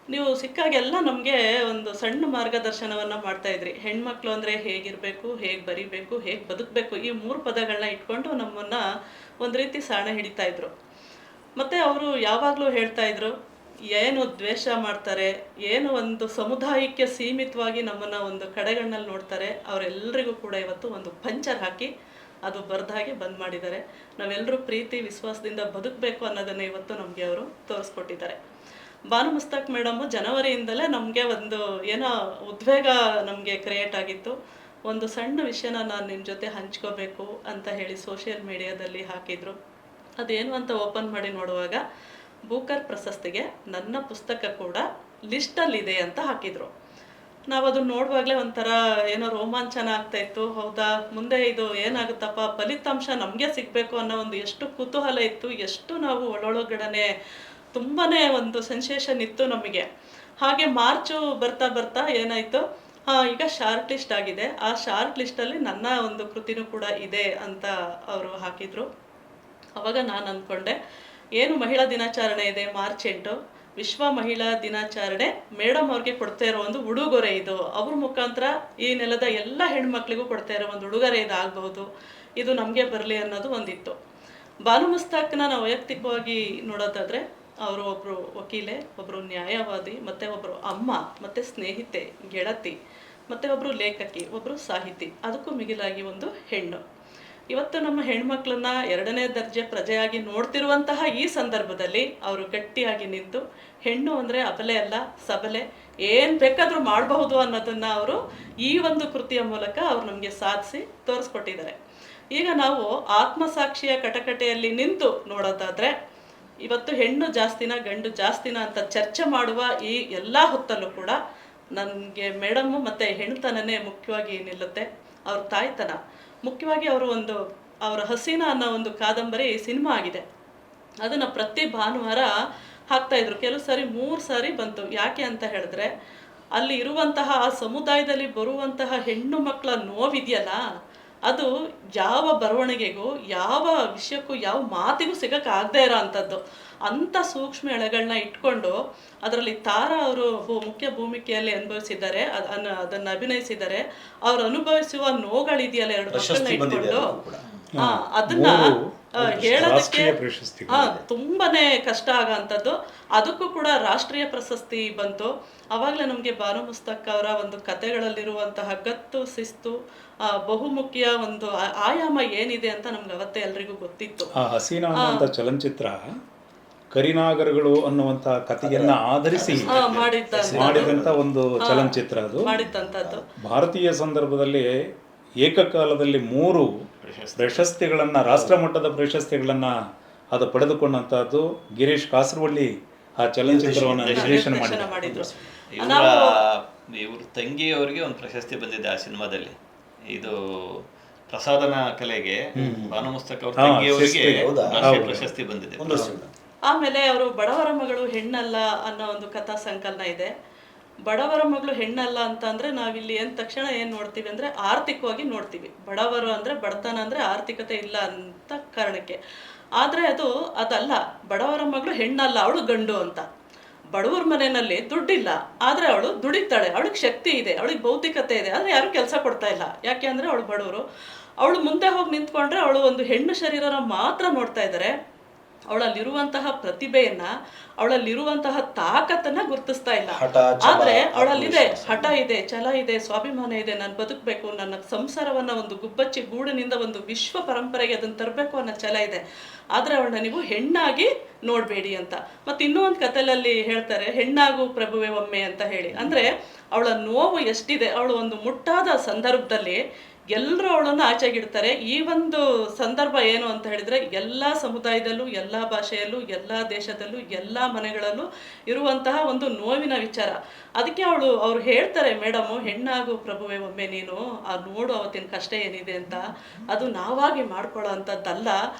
ನೀವು ಸಿಕ್ಕಾಗೆಲ್ಲ ನಮಗೆ ಒಂದು ಸಣ್ಣ ಮಾರ್ಗದರ್ಶನವನ್ನು ಮಾಡ್ತಾಯಿದ್ರಿ. ಹೆಣ್ಮಕ್ಳು ಅಂದರೆ ಹೇಗಿರಬೇಕು, ಹೇಗೆ ಬರಿಬೇಕು, ಹೇಗೆ ಬದುಕಬೇಕು, ಈ 3 ಪದಗಳನ್ನ ಇಟ್ಕೊಂಡು ನಮ್ಮನ್ನು ಒಂದು ರೀತಿ ಸಾಣೆ ಹಿಡಿತಾಯಿದ್ರು. ಮತ್ತು ಅವರು ಯಾವಾಗಲೂ ಹೇಳ್ತಾಯಿದ್ರು, ಏನು ದ್ವೇಷ ಮಾಡ್ತಾರೆ, ಏನು ಒಂದು ಸಮುದಾಯಕ್ಕೆ ಸೀಮಿತವಾಗಿ ನಮ್ಮನ್ನು ಒಂದು ಕಡೆಗಣ್ಣಲ್ಲಿ ನೋಡ್ತಾರೆ, ಅವರೆಲ್ಲರಿಗೂ ಕೂಡ ಇವತ್ತು ಒಂದು ಪಂಚರ್ ಹಾಕಿ ಅದು ಬರ್ದ ಹಾಗೆ ಬಂದ್ ಮಾಡಿದ್ದಾರೆ. ನಾವೆಲ್ಲರೂ ಪ್ರೀತಿ ವಿಶ್ವಾಸದಿಂದ ಬದುಕಬೇಕು ಅನ್ನೋದನ್ನು ಇವತ್ತು ನಮಗೆ ಅವರು ತೋರಿಸ್ಕೊಟ್ಟಿದ್ದಾರೆ. ಬಾನು ಮುಸ್ತಾಕ್ ಮೇಡಮ್ಮು ಜನವರಿಯಿಂದಲೇ ನಮಗೆ ಒಂದು ಏನೋ ಉದ್ವೇಗ ನಮಗೆ ಕ್ರಿಯೇಟ್ ಆಗಿತ್ತು. ಒಂದು ಸಣ್ಣ ವಿಷಯನ ನಾನು ನಿಮ್ಮ ಜೊತೆ ಹಂಚ್ಕೋಬೇಕು ಅಂತ ಹೇಳಿ ಸೋಷಿಯಲ್ ಮೀಡಿಯಾದಲ್ಲಿ ಹಾಕಿದರು. ಅದೇನು ಅಂತ ಓಪನ್ ಮಾಡಿ ನೋಡುವಾಗ ಬೂಕರ್ ಪ್ರಶಸ್ತಿಗೆ ನನ್ನ ಪುಸ್ತಕ ಕೂಡ ಲಿಸ್ಟಲ್ಲಿದೆ ಅಂತ ಹಾಕಿದರು. ನಾವು ಅದನ್ನು ನೋಡುವಾಗಲೇ ಒಂಥರ ಏನೋ ರೋಮಾಂಚನ ಆಗ್ತಾಯಿತ್ತು. ಹೌದಾ, ಮುಂದೆ ಇದು ಏನಾಗುತ್ತಪ್ಪ, ಫಲಿತಾಂಶ ನಮಗೆ ಸಿಗಬೇಕು ಅನ್ನೋ ಒಂದು ಎಷ್ಟು ಕುತೂಹಲ ಇತ್ತು, ಎಷ್ಟು ನಾವು ಒಳಗಡೆ ತುಂಬಾ ಒಂದು ಸೆನ್ಸೇಷನ್ ಇತ್ತು ನಮಗೆ. ಹಾಗೆ ಮಾರ್ಚು ಬರ್ತಾ ಬರ್ತಾ ಏನಾಯಿತು, ಈಗ ಶಾರ್ಟ್ ಲಿಸ್ಟ್ ಆಗಿದೆ. ಆ ಶಾರ್ಟ್ ಲಿಸ್ಟಲ್ಲಿ ನನ್ನ ಒಂದು ಕೃತಿನೂ ಕೂಡ ಇದೆ ಅಂತ ಅವರು ಹಾಕಿದರು. ಆವಾಗ ನಾನು ಅಂದ್ಕೊಂಡೆ, ಏನು ಮಹಿಳಾ ದಿನಾಚರಣೆ ಇದೆ ಮಾರ್ಚ್ 8, ವಿಶ್ವ ಮಹಿಳಾ ದಿನಾಚರಣೆ, ಮೇಡಮ್ ಅವ್ರಿಗೆ ಕೊಡ್ತಾ ಇರೋ ಒಂದು ಉಡುಗೊರೆ ಇದು. ಅವ್ರ ಮುಖಾಂತರ ಈ ನೆಲದ ಎಲ್ಲ ಹೆಣ್ಮಕ್ಳಿಗೂ ಕೊಡ್ತಾ ಇರೋ ಒಂದು ಉಡುಗೊರೆ ಇದಾಗಬಹುದು, ಇದು ನಮಗೆ ಬರಲಿ ಅನ್ನೋದು ಒಂದಿತ್ತು. ಬಾನು ಮುಸ್ತಾಕ್ನ ನಾವು ವೈಯಕ್ತಿಕವಾಗಿ ನೋಡೋದಾದರೆ, ಅವರು ಒಬ್ಬರು ವಕೀಲೆ, ಒಬ್ಬರು ನ್ಯಾಯವಾದಿ, ಮತ್ತು ಒಬ್ಬರು ಅಮ್ಮ, ಮತ್ತು ಸ್ನೇಹಿತೆ, ಗೆಳತಿ, ಮತ್ತು ಒಬ್ಬರು ಲೇಖಕಿ, ಒಬ್ಬರು ಸಾಹಿತಿ, ಅದಕ್ಕೂ ಮಿಗಿಲಾಗಿ ಒಂದು ಹೆಣ್ಣು. ಇವತ್ತು ನಮ್ಮ ಹೆಣ್ಮಕ್ಳನ್ನ 2ನೇ ದರ್ಜೆ ಪ್ರಜೆಯಾಗಿ ನೋಡ್ತಿರುವಂತಹ ಈ ಸಂದರ್ಭದಲ್ಲಿ ಅವರು ಗಟ್ಟಿಯಾಗಿ ನಿಂತು, ಹೆಣ್ಣು ಅಂದರೆ ಅಬಲೆ ಅಲ್ಲ, ಸಬಲೆ, ಏನು ಬೇಕಾದರೂ ಮಾಡಬಹುದು ಅನ್ನೋದನ್ನು ಅವರು ಈ ಒಂದು ಕೃತಿಯ ಮೂಲಕ ಅವರು ನಮಗೆ ಸಾಧಿಸಿ ತೋರಿಸ್ಕೊಟ್ಟಿದ್ದಾರೆ. ಈಗ ನಾವು ಆತ್ಮಸಾಕ್ಷಿಯ ಕಟಕಟೆಯಲ್ಲಿ ನಿಂತು ನೋಡೋದಾದರೆ, ಇವತ್ತು ಹೆಣ್ಣು ಜಾಸ್ತಿನ ಗಂಡು ಜಾಸ್ತಿನ ಅಂತ ಚರ್ಚೆ ಮಾಡುವ ಈ ಎಲ್ಲ ಹೊತ್ತಲ್ಲೂ ಕೂಡ ನನಗೆ ಮೇಡಮ್ಮು ಮತ್ತು ಹೆಣ್ತನನೇ ಮುಖ್ಯವಾಗಿ ನಿಲ್ಲುತ್ತೆ. ಅವ್ರ ತಾಯ್ತನ ಮುಖ್ಯವಾಗಿ ಅವರ ಹಸೀನಾ ಅನ್ನೋ ಒಂದು ಕಾದಂಬರಿ ಸಿನಿಮಾ ಆಗಿದೆ. ಅದನ್ನು ಪ್ರತಿ ಭಾನುವಾರ ಹಾಕ್ತಾಯಿದ್ರು. ಕೆಲವು ಸಾರಿ 3 ಸಾರಿ ಬಂತು. ಯಾಕೆ ಅಂತ ಹೇಳಿದ್ರೆ ಅಲ್ಲಿ ಇರುವಂತಹ ಆ ಸಮುದಾಯದಲ್ಲಿ ಬರುವಂತಹ ಹೆಣ್ಣು ಮಕ್ಕಳ ನೋವಿದೆಯಲ್ಲ, ಅದು ಯಾವ ಬರವಣಿಗೆಗೂ ಯಾವ ವಿಷಯಕ್ಕೂ ಯಾವ ಮಾತಿಗೂ ಸಿಗೋಕ್ಕಾಗದೇ ಇರೋ ಅಂಥದ್ದು. ಅಂಥ ಸೂಕ್ಷ್ಮ ಎಳೆಗಳನ್ನ ಇಟ್ಕೊಂಡು ಅದರಲ್ಲಿ ತಾರಾ ಅವರು ಮುಖ್ಯ ಭೂಮಿಕೆಯಲ್ಲಿ ಅನುಭವಿಸಿದ್ದಾರೆ, ಅದನ್ನು ಅಭಿನಯಿಸಿದ್ದಾರೆ. ಅವ್ರು ಅನುಭವಿಸುವ ನೋವುಗಳಿದೆಯಲ್ಲ 2 ಮಕ್ಕಳನ್ನ ಇಟ್ಕೊಂಡು ಅದನ್ನ ಹೇಳೋದಕ್ಕೆ ತುಂಬಾನೇ ಕಷ್ಟ ಆಗಂಥದ್ದು. ಅದಕ್ಕೂ ಕೂಡ ರಾಷ್ಟ್ರೀಯ ಪ್ರಶಸ್ತಿ ಬಂತು. ಆವಾಗಲೇ ನಮಗೆ ಬಾನು ಮುಸ್ತಕ್ ಅವರ ಒಂದು ಕಥೆಗಳಲ್ಲಿರುವಂತಹ ಗತ್ತು ಶಿಸ್ತು ಬಹುಮುಖ್ಯ ಒಂದು ಆಯಾಮ ಏನಿದೆ ಅಂತ ನಮ್ಗೆ ಅವತ್ತೇ ಎಲ್ರಿಗೂ ಗೊತ್ತಿತ್ತು. ಹಸೀನಾ ಅನ್ನುವಂಥ ಚಲನಚಿತ್ರ ಕರಿನಾಗರಗಳು ಅನ್ನುವಂಥ ಕಥೆಯನ್ನ ಆಧರಿಸಿ ಮಾಡಿದಂತ ಒಂದು ಚಲನಚಿತ್ರ. ಅದು ಮಾಡಿದಂಥದ್ದು ಭಾರತೀಯ ಸಂದರ್ಭದಲ್ಲಿ ಏಕಕಾಲದಲ್ಲಿ 3 ಪ್ರಶಸ್ತಿಗಳನ್ನು, ರಾಷ್ಟ್ರಮಟ್ಟದ ಪ್ರಶಸ್ತಿಗಳನ್ನು ಅದು ಪಡೆದುಕೊಂಡಂತಹದ್ದು. ಗಿರೀಶ್ ಕಾಸರವಳ್ಳಿ ಆ ಚಲನಚಿತ್ರವನ್ನು ನಿರ್ದೇಶನ ಮಾಡಿದ್ರು. ಇವ್ರ ತಂಗಿಯವರಿಗೆ ಒಂದು ಪ್ರಶಸ್ತಿ ಬಂದಿದೆ ಆ ಸಿನಿಮಾದಲ್ಲಿ. ಇದು ಪ್ರಸಾದನ ಕಲೆಗೆ ಬಾನು ಮುಸ್ತಕ್ ಅವ್ರ ತಂಗಿಯವರಿಗೆ ಪ್ರಶಸ್ತಿ ಬಂದಿದೆ. ಆಮೇಲೆ ಅವರು ಬಡವರ ಮಗಳು ಹೆಣ್ಣಲ್ಲ ಅನ್ನೋ ಒಂದು ಕಥಾ ಸಂಕಲನ ಇದೆ. ಬಡವರ ಮಗಳು ಹೆಣ್ಣಲ್ಲ ಅಂತ ಅಂದರೆ ನಾವಿಲ್ಲಿ ತಕ್ಷಣ ಏನು ನೋಡ್ತೀವಿ ಅಂದರೆ ಆರ್ಥಿಕವಾಗಿ ನೋಡ್ತೀವಿ. ಬಡವರು ಅಂದರೆ ಬಡತನ ಅಂದರೆ ಆರ್ಥಿಕತೆ ಇಲ್ಲ ಅಂತ ಕಾರಣಕ್ಕೆ. ಆದರೆ ಅದಲ್ಲ. ಬಡವರ ಮಗಳು ಹೆಣ್ಣಲ್ಲ, ಅವಳು ಗಂಡು ಅಂತ. ಬಡವ್ರ ಮನೆಯಲ್ಲಿ ದುಡ್ಡಿಲ್ಲ, ಆದರೆ ಅವಳು ದುಡಿತಾಳೆ, ಅವಳಿಗೆ ಶಕ್ತಿ ಇದೆ, ಅವಳಿಗೆ ಭೌತಿಕತೆ ಇದೆ, ಆದರೆ ಯಾರು ಕೆಲಸ ಕೊಡ್ತಾ ಇಲ್ಲ. ಯಾಕೆ ಅಂದರೆ ಅವಳು ಬಡವರು. ಅವಳು ಮುಂದೆ ಹೋಗಿ ನಿಂತ್ಕೊಂಡ್ರೆ ಅವಳು ಒಂದು ಹೆಣ್ಣು ಶರೀರನ ಮಾತ್ರ ನೋಡ್ತಾ ಇದ್ದಾರೆ. ಅವಳಲ್ಲಿರುವಂತಹ ಪ್ರತಿಭೆಯನ್ನ, ಅವಳಲ್ಲಿರುವಂತಹ ತಾಕತ್ತನ್ನ ಗುರುತಿಸ್ತಾ ಇಲ್ಲ. ಆದ್ರೆ ಅವಳಲ್ಲಿದೆ ಹಠ ಇದೆ, ಛಲ ಇದೆ, ಸ್ವಾಭಿಮಾನ ಇದೆ. ನಾನು ಬದುಕಬೇಕು, ನನ್ನ ಸಂಸಾರವನ್ನ ಒಂದು ಗುಬ್ಬಚ್ಚಿ ಗೂಡಿನಿಂದ ಒಂದು ವಿಶ್ವ ಪರಂಪರೆಗೆ ಅದನ್ನ ತರಬೇಕು ಅನ್ನೋ ಛಲ ಇದೆ. ಆದ್ರೆ ಅವಳನ್ನ ನೀವು ಹೆಣ್ಣಾಗಿ ನೋಡ್ಬೇಡಿ ಅಂತ. ಮತ್ತೆ ಇನ್ನೂ ಒಂದು ಕಥೆಯಲ್ಲಿ ಹೇಳ್ತಾರೆ, ಹೆಣ್ಣಾಗು ಪ್ರಭುವೆ ಒಮ್ಮೆ ಅಂತ ಹೇಳಿ. ಅಂದ್ರೆ ಅವಳ ನೋವು ಎಷ್ಟಿದೆ. ಅವಳು ಒಂದು ಮುಟ್ಟಾದ ಸಂದರ್ಭದಲ್ಲಿ ಎಲ್ಲರೂ ಅವಳನ್ನು ಆಚೆಗಿಡ್ತಾರೆ. ಈ ಒಂದು ಸಂದರ್ಭ ಏನು ಅಂತ ಹೇಳಿದ್ರೆ ಎಲ್ಲ ಸಮುದಾಯದಲ್ಲೂ, ಎಲ್ಲ ಭಾಷೆಯಲ್ಲೂ, ಎಲ್ಲ ದೇಶದಲ್ಲೂ, ಎಲ್ಲ ಮನೆಗಳಲ್ಲೂ ಇರುವಂತಹ ಒಂದು ನೋವಿನ ವಿಚಾರ. ಅದಕ್ಕೆ ಅವ್ರು ಹೇಳ್ತಾರೆ, ಮೇಡಮು, ಹೆಣ್ಣಾಗು ಪ್ರಭುವೆ ಒಮ್ಮೆ ನೀನು ನೋಡು ಅವತ್ತಿನ ಕಷ್ಟ ಏನಿದೆ ಅಂತ. ಅದು ನಾವಾಗಿ ಮಾಡ್ಕೊಳ್ಳೋ ಅಂಥದ್ದಲ್ಲ,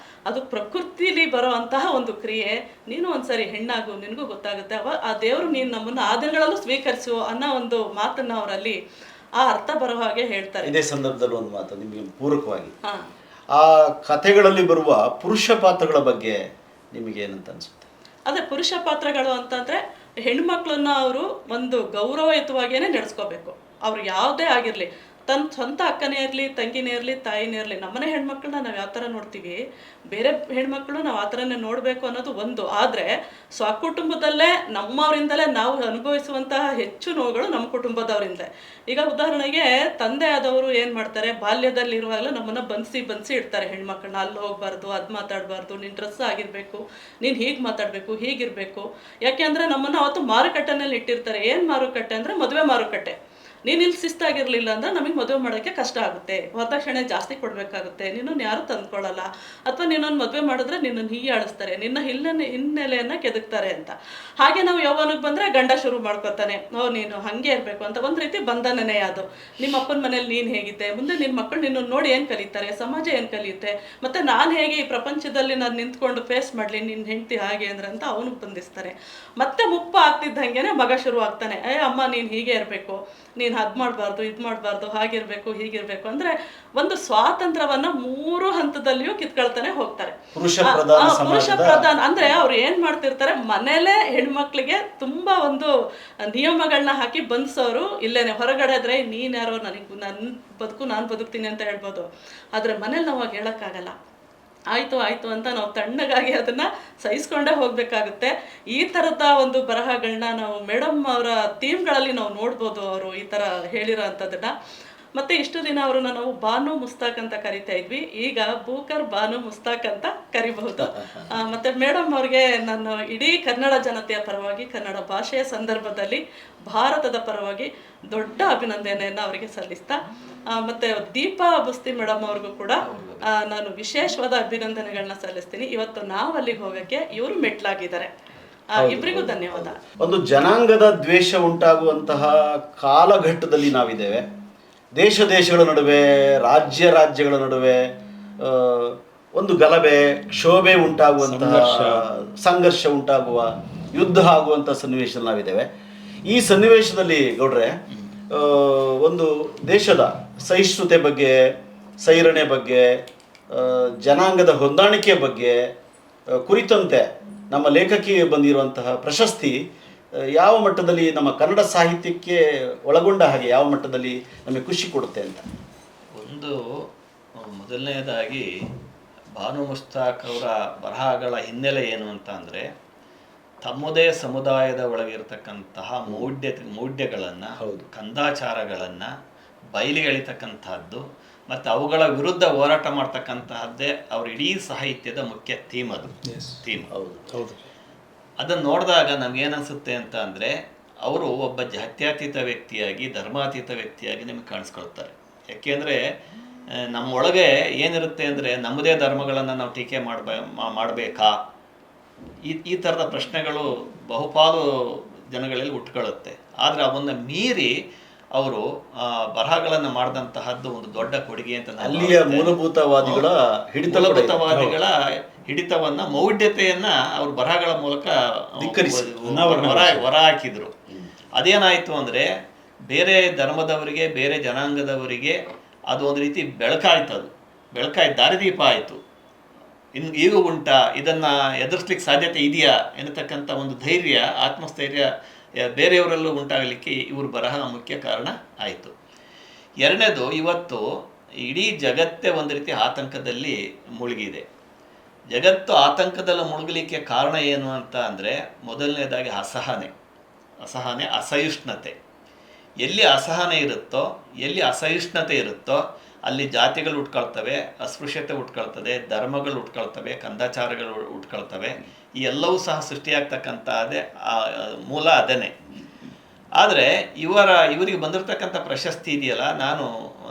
ಅದು ಪ್ರಕೃತಿಲಿ ಬರೋ ಅಂತಹ ಒಂದು ಕ್ರಿಯೆ. ನೀನು ಒಂದ್ಸರಿ ಹೆಣ್ಣಾಗು, ನಿನಗೂ ಗೊತ್ತಾಗುತ್ತೆ. ಆ ದೇವರು ನೀನು ನಮ್ಮನ್ನು ಆ ದಿನಗಳಲ್ಲೂ ಸ್ವೀಕರಿಸು ಅನ್ನೋ ಒಂದು ಮಾತನ್ನ ಅವರಲ್ಲಿ ಆ ಅರ್ಥ ಬರೋ ಹಾಗೆ ಹೇಳ್ತಾರೆ. ಇದೇ ಸಂದರ್ಭದಲ್ಲಿ ಒಂದು ಮಾತು ನಿಮಗೆ ಪೂರಕವಾಗಿ, ಆ ಕಥೆಗಳಲ್ಲಿ ಬರುವ ಪುರುಷ ಪಾತ್ರಗಳ ಬಗ್ಗೆ ನಿಮಗೆ ಏನಂತ ಅನ್ಸುತ್ತೆ? ಅದೇ ಪುರುಷ ಪಾತ್ರಗಳು ಅಂತಂದ್ರೆ ಹೆಣ್ಮಕ್ಳನ್ನ ಅವರು ಒಂದು ಗೌರವಯುತವಾಗಿಯೇ ನಡೆಸ್ಕೋಬೇಕು. ಅವ್ರು ಯಾವುದೇ ಆಗಿರಲಿ, ತನ್ನ ಸ್ವಂತ ಅಕ್ಕನೇ ಇರಲಿ, ತಂಗಿನೇ ಇರಲಿ, ತಾಯಿನೇ ಇರಲಿ. ನಮ್ಮನೆ ಹೆಣ್ಮಕ್ಳನ್ನ ನಾವು ಯಾವ ಥರ ನೋಡ್ತೀವಿ, ಬೇರೆ ಹೆಣ್ಮಕ್ಳು ನಾವು ಆ ಥರನೇ ನೋಡಬೇಕು ಅನ್ನೋದು ಒಂದು. ಆದರೆ ಸ್ವಕುಟುಂಬದಲ್ಲೇ ನಮ್ಮವರಿಂದಲೇ ನಾವು ಅನುಭವಿಸುವಂತಹ ಹೆಚ್ಚು ನೋವುಗಳು ನಮ್ಮ ಕುಟುಂಬದವರಿಂದ. ಈಗ ಉದಾಹರಣೆಗೆ ತಂದೆ ಆದವರು ಏನು ಮಾಡ್ತಾರೆ, ಬಾಲ್ಯದಲ್ಲಿರುವಾಗಲೂ ನಮ್ಮನ್ನು ಬಂಧಿಸಿ ಇಡ್ತಾರೆ ಹೆಣ್ಮಕ್ಳನ್ನ. ಅಲ್ಲಿ ಹೋಗ್ಬಾರ್ದು, ಅದು ಮಾತಾಡಬಾರ್ದು, ನಿನ್ನ ಡ್ರೆಸ್ ಆಗಿರಬೇಕು, ನೀನು ಹೀಗೆ ಮಾತಾಡಬೇಕು, ಹೀಗಿರಬೇಕು. ಯಾಕೆ ಅಂದರೆ ನಮ್ಮನ್ನು ಅವತ್ತು ಮಾರುಕಟ್ಟೆನಲ್ಲಿ ಇಟ್ಟಿರ್ತಾರೆ. ಏನು ಮಾರುಕಟ್ಟೆ ಅಂದರೆ ಮದುವೆ ಮಾರುಕಟ್ಟೆ. ನೀನು ಇಲ್ಲಿ ಶಿಸ್ತಾಗಿರಲಿಲ್ಲ ಅಂದರೆ ನಮಗೆ ಮದುವೆ ಮಾಡೋಕ್ಕೆ ಕಷ್ಟ ಆಗುತ್ತೆ, ವರದಕ್ಷಿಣೆ ಜಾಸ್ತಿ ಕೊಡಬೇಕಾಗುತ್ತೆ, ನಿನ್ನನ್ನು ಯಾರು ತಂದ್ಕೊಳ್ಳಲ್ಲ, ಅಥವಾ ನೀನೊಂದು ಮದುವೆ ಮಾಡಿದ್ರೆ ನಿನ್ನನ್ನು ಹೀಯಾಡಿಸ್ತಾರೆ, ನಿನ್ನ ಹಿನ್ನೆಲೆಯನ್ನು ಕೆದಕ್ತಾರೆ ಅಂತ. ಹಾಗೆ ನಾವು ಯೌವನಕ್ಕೆ ಬಂದರೆ ಗಂಡ ಶುರು ಮಾಡ್ಕೊತಾನೆ, ನೀನು ಹಾಗೆ ಇರಬೇಕು ಅಂತ. ಒಂದು ರೀತಿ ಬಂಧನನೇ ಅದು. ನಿಮ್ಮ ಅಪ್ಪನ ಮನೇಲಿ ನೀನು ಹೇಗಿದ್ದೆ, ಮುಂದೆ ನಿನ್ನ ಮಕ್ಕಳು ನಿನ್ನನ್ನು ನೋಡಿ ಏನು ಕಲಿತಾರೆ, ಸಮಾಜ ಏನು ಕಲಿಯುತ್ತೆ, ಮತ್ತು ನಾನು ಹೇಗೆ ಈ ಪ್ರಪಂಚದಲ್ಲಿ ನಾನು ನಿಂತ್ಕೊಂಡು ಫೇಸ್ ಮಾಡಲಿ, ನಿನ್ನ ಹೆಂಡ್ತಿ ಹಾಗೆ ಅಂದ್ರೆ ಅಂತ ಅವನು ಬಂಧಿಸ್ತಾರೆ. ಮತ್ತೆ ಮುಪ್ಪ ಆಗ್ತಿದ್ದಂಗೆ ಮಗ ಶುರು ಆಗ್ತಾನೆ, ಅಮ್ಮ ನೀನು ಹೀಗೆ ಇರಬೇಕು, ನೀನು ಅದು ಮಾಡಬಾರ್ದು, ಇದು ಮಾಡಬಾರ್ದು, ಹಾಗಿರ್ಬೇಕು, ಹೀಗಿರ್ಬೇಕು. ಅಂದ್ರೆ ಒಂದು ಸ್ವಾತಂತ್ರ್ಯವನ್ನ 3 ಹಂತದಲ್ಲಿಯೂ ಕಿತ್ಕೊಳ್ತಾನೆ ಹೋಗ್ತಾರೆ. ಪುರುಷ ಪ್ರಧಾನ ಅಂದ್ರೆ ಅವ್ರು ಏನ್ ಮಾಡ್ತಿರ್ತಾರೆ, ಮನೇಲೆ ಹೆಣ್ಮಕ್ಳಿಗೆ ತುಂಬಾ ಒಂದು ನಿಯಮಗಳನ್ನ ಹಾಕಿ ಬಂಧಿಸೋರು. ಇಲ್ಲೇನೆ ಹೊರಗಡೆ ಆದ್ರೆ ನೀನ್ಯಾರೋ, ನನ್ನ ಬದುಕು ನಾನು ಬದುಕ್ತೀನಿ ಅಂತ ಹೇಳ್ಬೋದು. ಆದ್ರೆ ಮನೇಲಿ ನಾವು ಹೇಳಕ್ಕಾಗಲ್ಲ. ಆಯಿತು ಅಂತ ನಾವು ತಣ್ಣಗಾಗಿ ಅದನ್ನು ಸಹಿಸ್ಕೊಂಡೇ ಹೋಗಬೇಕಾಗುತ್ತೆ. ಈ ಥರದ ಒಂದು ಬರಹಗಳನ್ನ ನಾವು ಮೇಡಮ್ ಅವರ ಥೀಮ್ಗಳಲ್ಲಿ ನಾವು ನೋಡ್ಬೋದು. ಅವರು ಈ ಥರ ಹೇಳಿರೋ ಅಂಥದ್ದನ್ನು. ಮತ್ತು ಇಷ್ಟು ದಿನ ಅವರನ್ನು ನಾವು ಬಾನು ಮುಸ್ತಾಕ್ ಅಂತ ಕರಿತಾ ಇದ್ವಿ, ಈಗ ಬೂಕರ್ ಬಾನು ಮುಸ್ತಾಕ್ ಅಂತ ಕರಿಬಹುದು. ಮತ್ತು ಮೇಡಮ್ ಅವ್ರಿಗೆ ನಾನು ಇಡೀ ಕನ್ನಡ ಜನತೆಯ ಪರವಾಗಿ, ಕನ್ನಡ ಭಾಷೆಯ ಸಂದರ್ಭದಲ್ಲಿ ಭಾರತದ ಪರವಾಗಿ ದೊಡ್ಡ ಅಭಿನಂದನೆಯನ್ನು ಅವರಿಗೆ ಸಲ್ಲಿಸ್ತಾ, ಮತ್ತು ದೀಪಾ ಬುಸ್ತಿ ಮೇಡಮ್ ಅವ್ರಿಗೂ ಕೂಡ ನಾನು ವಿಶೇಷವಾದ ಅಭಿನಂದನೆಗಳನ್ನ ಸಲ್ಲಿಸ್ತೀನಿ. ಇವತ್ತು ನಾವು ಅಲ್ಲಿಗೆ ಹೋಗೋಕ್ಕೆ ಇವರು ಮೆಟ್ಲಾಗಿದ್ದಾರೆ. ಇಬ್ಬರಿಗೂ ಧನ್ಯವಾದ. ಒಂದು ಜನಾಂಗದ ದ್ವೇಷ ಉಂಟಾಗುವಂತಹ ಕಾಲಘಟ್ಟದಲ್ಲಿ ನಾವಿದ್ದೇವೆ. ದೇಶಗಳ ನಡುವೆ, ರಾಜ್ಯಗಳ ನಡುವೆ ಒಂದು ಗಲಭೆ, ಕ್ಷೋಭೆ ಉಂಟಾಗುವಂತಹ, ಸಂಘರ್ಷ ಉಂಟಾಗುವ, ಯುದ್ಧ ಆಗುವಂಥ ಸನ್ನಿವೇಶದಲ್ಲಿ ನಾವಿದ್ದೇವೆ. ಈ ಸನ್ನಿವೇಶದಲ್ಲಿ ಗೌಡ್ರೆ, ಒಂದು ದೇಶದ ಸಹಿಷ್ಣುತೆ ಬಗ್ಗೆ, ಸೈರಣೆ ಬಗ್ಗೆ, ಜನಾಂಗದ ಹೊಂದಾಣಿಕೆ ಬಗ್ಗೆ ಕುರಿತಂತೆ ನಮ್ಮ ಲೇಖಕಿಗೆ ಬಂದಿರುವಂತಹ ಪ್ರಶಸ್ತಿ ಯಾವ ಮಟ್ಟದಲ್ಲಿ ನಮ್ಮ ಕನ್ನಡ ಸಾಹಿತ್ಯಕ್ಕೆ ಒಳಗೊಂಡ ಹಾಗೆ ಯಾವ ಮಟ್ಟದಲ್ಲಿ ನಮಗೆ ಖುಷಿ ಕೊಡುತ್ತೆ ಅಂತ? ಒಂದು ಮೊದಲನೇದಾಗಿ ಬಾನು ಮುಸ್ತಾಕ್ ಅವರ ಬರಹಗಳ ಹಿನ್ನೆಲೆ ಏನು ಅಂತ ಅಂದರೆ, ತಮ್ಮದೇ ಸಮುದಾಯದ ಒಳಗಿರ್ತಕ್ಕಂತಹ ಮೌಢ್ಯಗಳನ್ನು, ಕಂದಾಚಾರಗಳನ್ನು ಬಯಲಿಗೆಳಿತಕ್ಕಂತಹದ್ದು ಮತ್ತು ಅವುಗಳ ವಿರುದ್ಧ ಹೋರಾಟ ಮಾಡ್ತಕ್ಕಂತಹದ್ದೇ ಅವ್ರ ಇಡೀ ಸಾಹಿತ್ಯದ ಮುಖ್ಯ ಥೀಮ್. ಹೌದು. ಅದನ್ನು ನೋಡಿದಾಗ ನಮಗೇನಿಸುತ್ತೆ ಅಂತ ಅಂದರೆ, ಅವರು ಒಬ್ಬ ಜಾತ್ಯತೀತ ವ್ಯಕ್ತಿಯಾಗಿ, ಧರ್ಮಾತೀತ ವ್ಯಕ್ತಿಯಾಗಿ ನಿಮಗೆ ಕಾಣಿಸ್ಕೊಳ್ತಾರೆ. ಯಾಕೆಂದರೆ ನಮ್ಮೊಳಗೆ ಏನಿರುತ್ತೆ ಅಂದರೆ, ನಮ್ಮದೇ ಧರ್ಮಗಳನ್ನು ನಾವು ಟೀಕೆ ಮಾಡಬೇಕಾ, ಈ ಥರದ ಪ್ರಶ್ನೆಗಳು ಬಹುಪಾಲು ಜನಗಳಲ್ಲಿ ಹುಟ್ಕೊಳ್ಳುತ್ತೆ. ಆದರೆ ಅವನ್ನ ಮೀರಿ ಅವರು ಬರಹಗಳನ್ನು ಮಾಡಿದಂತಹದ್ದು ಒಂದು ದೊಡ್ಡ ಕೊಡುಗೆ ಅಂತ. ಅಲ್ಲಿಯ ಮೂಲಭೂತವಾದಿಗಳ ಹಿಡಿತವನ್ನ, ಮೌಢ್ಯತೆಯನ್ನ ಅವ್ರ ಬರಹಗಳ ಮೂಲಕ ಹೊರ ಹಾಕಿದ್ರು. ಅದೇನಾಯ್ತು ಅಂದ್ರೆ, ಬೇರೆ ಧರ್ಮದವರಿಗೆ, ಬೇರೆ ಜನಾಂಗದವರಿಗೆ ಅದು ಒಂದು ರೀತಿ ಬೆಳಕಾಯ್ತು, ದಾರಿದೀಪ ಆಯಿತು. ಈಗೂ ಉಂಟಾ, ಇದನ್ನ ಎದುರಿಸ್ಲಿಕ್ಕೆ ಸಾಧ್ಯತೆ ಇದೆಯಾ ಎನ್ನತಕ್ಕಂಥ ಒಂದು ಧೈರ್ಯ, ಆತ್ಮಸ್ಥೈರ್ಯ ಬೇರೆಯವರಲ್ಲೂ ಉಂಟಾಗಲಿಕ್ಕೆ ಇವ್ರ ಬರಹ ಮುಖ್ಯ ಕಾರಣ ಆಯಿತು. ಎರಡನೇದು, ಇವತ್ತು ಇಡೀ ಜಗತ್ತೇ ಒಂದು ರೀತಿ ಆತಂಕದಲ್ಲಿ ಮುಳುಗಿದೆ. ಜಗತ್ತು ಆತಂಕದಲ್ಲಿ ಮುಳುಗಲಿಕ್ಕೆ ಕಾರಣ ಏನು ಅಂತ ಅಂದರೆ, ಮೊದಲನೇದಾಗಿ ಅಸಹನೆ, ಅಸಹಿಷ್ಣುತೆ. ಎಲ್ಲಿ ಅಸಹನೆ ಇರುತ್ತೋ, ಎಲ್ಲಿ ಅಸಹಿಷ್ಣುತೆ ಇರುತ್ತೋ ಅಲ್ಲಿ ಜಾತಿಗಳು ಹುಟ್ಕೊಳ್ತವೆ, ಅಸ್ಪೃಶ್ಯತೆ ಹುಟ್ಕೊಳ್ತದೆ, ಧರ್ಮಗಳು ಹುಟ್ಕೊಳ್ತವೆ, ಕಂದಾಚಾರಗಳು ಹುಟ್ಕೊಳ್ತವೆ. ಈ ಎಲ್ಲವೂ ಸಹ ಸೃಷ್ಟಿಯಾಗ್ತಕ್ಕಂಥದ್ದೇ ಮೂಲ ಅದೇನೆ. ಆದರೆ ಇವರಿಗೆ ಬಂದಿರತಕ್ಕಂಥ ಪ್ರಶಸ್ತಿ ಇದೆಯಲ್ಲ, ನಾನು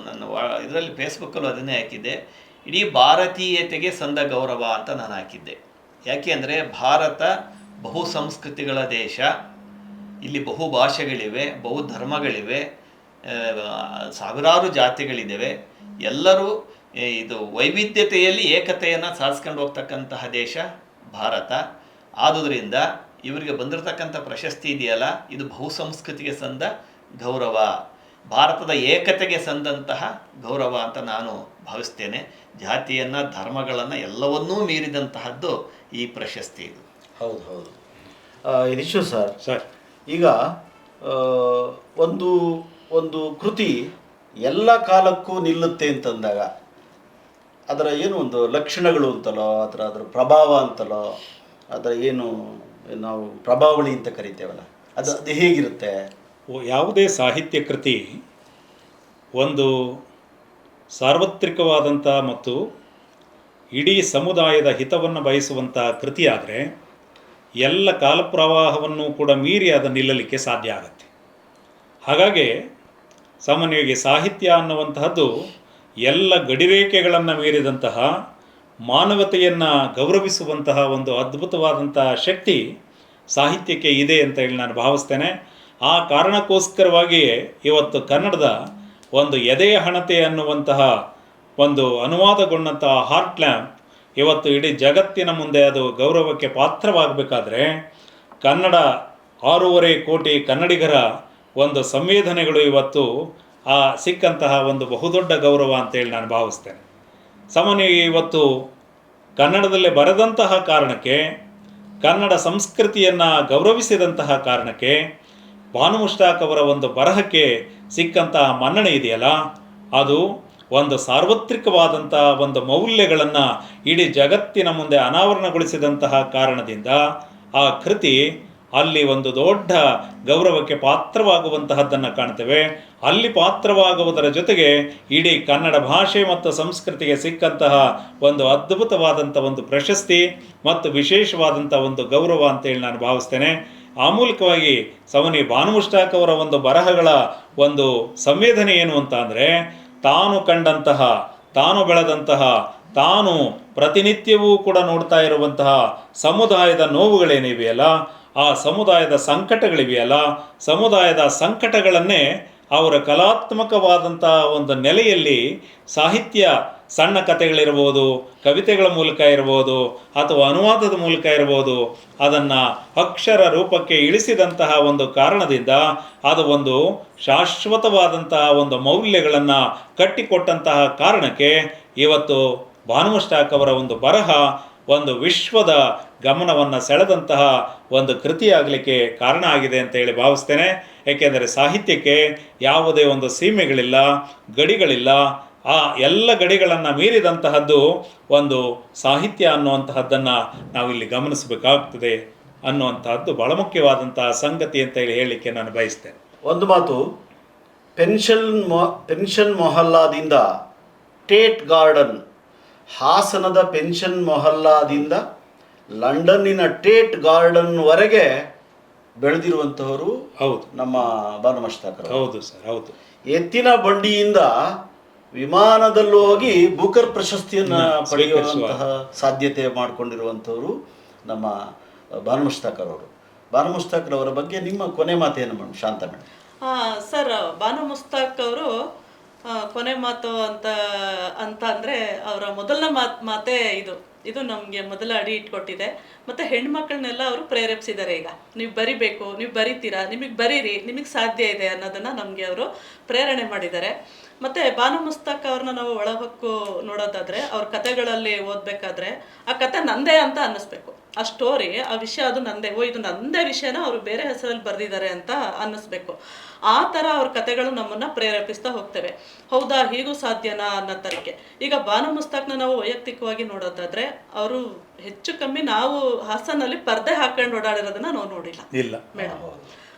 ನನ್ನ ಇದರಲ್ಲಿ ಫೇಸ್ಬುಕ್ಕಲ್ಲೂ ಅದನ್ನೇ ಹಾಕಿದ್ದೆ, ಇಡೀ ಭಾರತೀಯತೆಗೆ ಸಂದ ಗೌರವ ಅಂತ ನಾನು ಹಾಕಿದ್ದೆ. ಯಾಕೆ ಅಂದರೆ, ಭಾರತ ಬಹು ಸಂಸ್ಕೃತಿಗಳ ದೇಶ, ಇಲ್ಲಿ ಬಹು ಭಾಷೆಗಳಿವೆ, ಬಹು ಧರ್ಮಗಳಿವೆ, ಸಾವಿರಾರು ಜಾತಿಗಳಿದ್ದಾವೆ. ಎಲ್ಲರೂ ಇದು ವೈವಿಧ್ಯತೆಯಲ್ಲಿ ಏಕತೆಯನ್ನು ಸಾಧಿಸ್ಕೊಂಡು ಹೋಗ್ತಕ್ಕಂತಹ ದೇಶ ಭಾರತ. ಆದುದರಿಂದ ಇವರಿಗೆ ಬಂದಿರತಕ್ಕಂಥ ಪ್ರಶಸ್ತಿ ಇದೆಯಲ್ಲ, ಇದು ಬಹುಸಂಸ್ಕೃತಿಗೆ ಸಂದ ಗೌರವ, ಭಾರತದ ಏಕತೆಗೆ ಸಂದಂತಹ ಗೌರವ ಅಂತ ನಾನು ಭಾವಿಸ್ತೇನೆ. ಜಾತಿಯನ್ನು, ಧರ್ಮಗಳನ್ನು ಎಲ್ಲವನ್ನೂ ಮೀರಿದಂತಹದ್ದು ಈ ಪ್ರಶಸ್ತಿ ಇದು. ಹೌದು. ಇದೀಶ್ವರ್ ಸರ್, ಈಗ ಒಂದು ಕೃತಿ ಎಲ್ಲ ಕಾಲಕ್ಕೂ ನಿಲ್ಲುತ್ತೆ ಅಂತಂದಾಗ ಅದರ ಏನು ಒಂದು ಲಕ್ಷಣಗಳು ಅಂತಲೋ, ಅದರ ಪ್ರಭಾವ ಅಂತಲೋ, ಅದರ ಏನು ನಾವು ಪ್ರಭಾವಳಿ ಅಂತ ಕರಿತೇವಲ್ಲ, ಅದು ಹೇಗಿರುತ್ತೆ? ಯಾವುದೇ ಸಾಹಿತ್ಯ ಕೃತಿ ಒಂದು ಸಾರ್ವತ್ರಿಕವಾದಂಥ ಮತ್ತು ಇಡೀ ಸಮುದಾಯದ ಹಿತವನ್ನು ಬಯಸುವಂಥ ಕೃತಿಯಾದರೆ ಎಲ್ಲ ಕಾಲಪ್ರವಾಹವನ್ನು ಕೂಡ ಮೀರಿ ಅದು ನಿಲ್ಲಲಿಕ್ಕೆ ಸಾಧ್ಯ ಆಗುತ್ತೆ. ಹಾಗಾಗಿ ಸಾಮಾನ್ಯವಾಗಿ ಸಾಹಿತ್ಯ ಅನ್ನುವಂತಹದ್ದು ಎಲ್ಲ ಗಡಿರೇಖೆಗಳನ್ನು ಮೀರಿದಂತಹ, ಮಾನವತೆಯನ್ನು ಗೌರವಿಸುವಂತಹ ಒಂದು ಅದ್ಭುತವಾದಂತಹ ಶಕ್ತಿ ಸಾಹಿತ್ಯಕ್ಕೆ ಇದೆ ಅಂತ ಹೇಳಿ ನಾನು ಭಾವಿಸ್ತೇನೆ. ಆ ಕಾರಣಕ್ಕೋಸ್ಕರವಾಗಿಯೇ ಇವತ್ತು ಕನ್ನಡದ ಒಂದು ಎದೆಯ ಹಣತೆ ಅನ್ನುವಂತಹ ಒಂದು ಅನುವಾದಗೊಂಡಂತಹ ಹಾರ್ಟ್ ಲ್ಯಾಂಪ್ ಇವತ್ತು ಇಡೀ ಜಗತ್ತಿನ ಮುಂದೆ ಅದು ಗೌರವಕ್ಕೆ ಪಾತ್ರವಾಗಬೇಕಾದ್ರೆ ಕನ್ನಡ 6.5 ಕೋಟಿ ಕನ್ನಡಿಗರ ಒಂದು ಸಂವೇದನೆಗಳು ಇವತ್ತು ಸಿಕ್ಕಂತಹ ಒಂದು ಬಹುದೊಡ್ಡ ಗೌರವ ಅಂತೇಳಿ ನಾನು ಭಾವಿಸ್ತೇನೆ. ಸಾಮಾನ್ಯವಾಗಿ ಇವತ್ತು ಕನ್ನಡದಲ್ಲೇ ಬರೆದಂತಹ ಕಾರಣಕ್ಕೆ, ಕನ್ನಡ ಸಂಸ್ಕೃತಿಯನ್ನು ಗೌರವಿಸಿದಂತಹ ಕಾರಣಕ್ಕೆ, ಬಾನು ಮುಷ್ತಾಕ್ ಅವರ ಒಂದು ಬರಹಕ್ಕೆ ಸಿಕ್ಕಂತಹ ಮನ್ನಣೆ ಇದೆಯಲ್ಲ, ಅದು ಒಂದು ಸಾರ್ವತ್ರಿಕವಾದಂಥ ಒಂದು ಮೌಲ್ಯಗಳನ್ನು ಇಡೀ ಜಗತ್ತಿನ ಮುಂದೆ ಅನಾವರಣಗೊಳಿಸಿದಂತಹ ಕಾರಣದಿಂದ ಆ ಕೃತಿ ಅಲ್ಲಿ ಒಂದು ದೊಡ್ಡ ಗೌರವಕ್ಕೆ ಪಾತ್ರವಾಗುವಂತಹದ್ದನ್ನು ಕಾಣ್ತೇವೆ. ಅಲ್ಲಿ ಪಾತ್ರವಾಗುವುದರ ಜೊತೆಗೆ ಇಡೀ ಕನ್ನಡ ಭಾಷೆ ಮತ್ತು ಸಂಸ್ಕೃತಿಗೆ ಸಿಕ್ಕಂತಹ ಒಂದು ಅದ್ಭುತವಾದಂಥ ಒಂದು ಪ್ರಶಸ್ತಿ ಮತ್ತು ವಿಶೇಷವಾದಂಥ ಒಂದು ಗೌರವ ಅಂತೇಳಿ ನಾನು ಭಾವಿಸ್ತೇನೆ. ಆ ಮೂಲಕವಾಗಿ ಸವನಿ ಬಾನು ಮುಷ್ತಾಕ್ ಅವರ ಒಂದು ಬರಹಗಳ ಒಂದು ಸಂವೇದನೆ ಏನು ಅಂತ ಅಂದರೆ, ತಾನು ಕಂಡಂತಹ, ತಾನು ಬೆಳೆದಂತಹ, ತಾನು ಪ್ರತಿನಿತ್ಯವೂ ಕೂಡ ನೋಡ್ತಾ ಇರುವಂತಹ ಸಮುದಾಯದ ನೋವುಗಳೇನಿವೆಯಲ್ಲ, ಆ ಸಮುದಾಯದ ಸಂಕಟಗಳಿವೆಯಲ್ಲ, ಸಮುದಾಯದ ಸಂಕಟಗಳನ್ನೇ ಅವರ ಕಲಾತ್ಮಕವಾದಂಥ ಒಂದು ನೆಲೆಯಲ್ಲಿ ಸಾಹಿತ್ಯ, ಸಣ್ಣ ಕಥೆಗಳಿರ್ಬೋದು, ಕವಿತೆಗಳ ಮೂಲಕ ಇರ್ಬೋದು, ಅಥವಾ ಅನುವಾದದ ಮೂಲಕ ಇರ್ಬೋದು, ಅದನ್ನು ಅಕ್ಷರ ರೂಪಕ್ಕೆ ಇಳಿಸಿದಂತಹ ಒಂದು ಕಾರಣದಿಂದ ಅದು ಒಂದು ಶಾಶ್ವತವಾದಂತಹ ಒಂದು ಮೌಲ್ಯಗಳನ್ನು ಕಟ್ಟಿಕೊಟ್ಟಂತಹ ಕಾರಣಕ್ಕೆ ಇವತ್ತು ಭಾನು ಮಸ್ತಾಕ್ ಅವರ ಒಂದು ಬರಹ ಒಂದು ವಿಶ್ವದ ಗಮನವನ್ನು ಸೆಳೆದಂತಹ ಒಂದು ಕೃತಿಯಾಗಲಿಕ್ಕೆ ಕಾರಣ ಆಗಿದೆ ಅಂತ ಹೇಳಿ ಭಾವಿಸ್ತೇನೆ. ಏಕೆಂದರೆ ಸಾಹಿತ್ಯಕ್ಕೆ ಯಾವುದೇ ಒಂದು ಸೀಮೆಗಳಿಲ್ಲ, ಗಡಿಗಳಿಲ್ಲ. ಆ ಎಲ್ಲ ಗಡಿಗಳನ್ನು ಮೀರಿದಂತಹದ್ದು ಒಂದು ಸಾಹಿತ್ಯ ಅನ್ನುವಂತಹದ್ದನ್ನು ನಾವಿಲ್ಲಿ ಗಮನಿಸಬೇಕಾಗ್ತದೆ ಅನ್ನುವಂತಹದ್ದು ಬಹಳ ಮುಖ್ಯವಾದಂತಹ ಸಂಗತಿ ಅಂತ ಹೇಳಲಿಕ್ಕೆ ನಾನು ಬಯಸ್ತೇನೆ. ಒಂದು ಮಾತು, ಪೆನ್ಷನ್ ಮೊಹಲ್ಲಾದಿಂದ ಟೇಟ್ ಗಾರ್ಡನ್, ಹಾಸನದ ಪೆನ್ಷನ್ ಮೊಹಲ್ಲಾದಿಂದ ಲಂಡನ್ನಿನ ಟೇಟ್ ಗಾರ್ಡನ್ವರೆಗೆ ಬೆಳೆದಿರುವಂತಹವರು ಹೌದು, ನಮ್ಮ ಭಾನು ಮಸ್ತಾಕ್. ಹೌದು ಸರ್, ಹೌದು. ಎತ್ತಿನ ಬಂಡಿಯಿಂದ ವಿಮಾನದಲ್ಲಿ ಹೋಗಿ ಬೂಕರ್ ಪ್ರಶಸ್ತಿಯನ್ನು ಪಡೆಯುವಂತಹ ಸಾಧ್ಯತೆ ಮಾಡಿಕೊಂಡಿರುವಂಥವರು ನಮ್ಮ ಭಾನು ಮಸ್ತಾಕ್ ಅವರು. ಭಾನು ಮಸ್ತಾಕ್ ಅವರ ಬಗ್ಗೆ ನಿಮ್ಮ ಕೊನೆ ಮಾತೇನು ಮೇಡಮ್? ಶಾಂತ ಮೇಡಮ್. ಸರ್, ಭಾನು ಮಸ್ತಾಕ್ ಅವರು ಕೊನೆ ಮಾತು ಅಂತ ಅಂದರೆ ಅವರ ಮೊದಲನೇ ಮಾತೇ ಇದು ನಮಗೆ ಮೊದಲ ಅಡಿ ಇಟ್ಕೊಟ್ಟಿದೆ. ಮತ್ತು ಹೆಣ್ಮಕ್ಳನ್ನೆಲ್ಲ ಅವರು ಪ್ರೇರೇಪಿಸಿದ್ದಾರೆ. ಈಗ ನೀವು ಬರಿಬೇಕು, ನೀವು ಬರಿತೀರಾ, ನಿಮಗೆ ಬರೀರಿ, ನಿಮಗೆ ಸಾಧ್ಯ ಇದೆ ಅನ್ನೋದನ್ನು ನಮಗೆ ಅವರು ಪ್ರೇರಣೆ ಮಾಡಿದ್ದಾರೆ. ಮತ್ತು ಭಾನು ಮಸ್ತಾಕ್ ಅವ್ರನ್ನ ನಾವು ಒಳಹೊಕ್ಕು ನೋಡೋದಾದರೆ, ಅವ್ರ ಕಥೆಗಳಲ್ಲಿ ಓದಬೇಕಾದ್ರೆ ಆ ಕತೆ ನಂದೇ ಅಂತ ಅನ್ನಿಸ್ಬೇಕು. ಆ ಸ್ಟೋರಿ, ಆ ವಿಷಯ ಅದು ನಂದೇ, ಇದು ನಂದೇ ವಿಷಯನ ಅವರು ಬೇರೆ ಹೆಸರಲ್ಲಿ ಬರೆದಿದ್ದಾರೆ ಅಂತ ಅನ್ನಿಸ್ಬೇಕು. ಆ ಥರ ಅವ್ರ ಕಥೆಗಳು ನಮ್ಮನ್ನು ಪ್ರೇರೇಪಿಸ್ತಾ ಹೋಗ್ತವೆ. ಹೌದಾ, ಹೀಗೂ ಸಾಧ್ಯನಾ ಅನ್ನೋ ಥರಕ್ಕೆ. ಈಗ ಭಾನು ಮಸ್ತಾಕ್ನ ನಾವು ವೈಯಕ್ತಿಕವಾಗಿ ನೋಡೋದಾದರೆ, ಅವರು ಹೆಚ್ಚು ಕಮ್ಮಿ ನಾವು ಹಾಸನಲ್ಲಿ ಪರ್ದೆ ಹಾಕೊಂಡು ಓಡಾಡಿರೋದನ್ನ ನಾವು ನೋಡಿಲ್ಲ ಇಲ್ಲ ಮೇಡಮ್.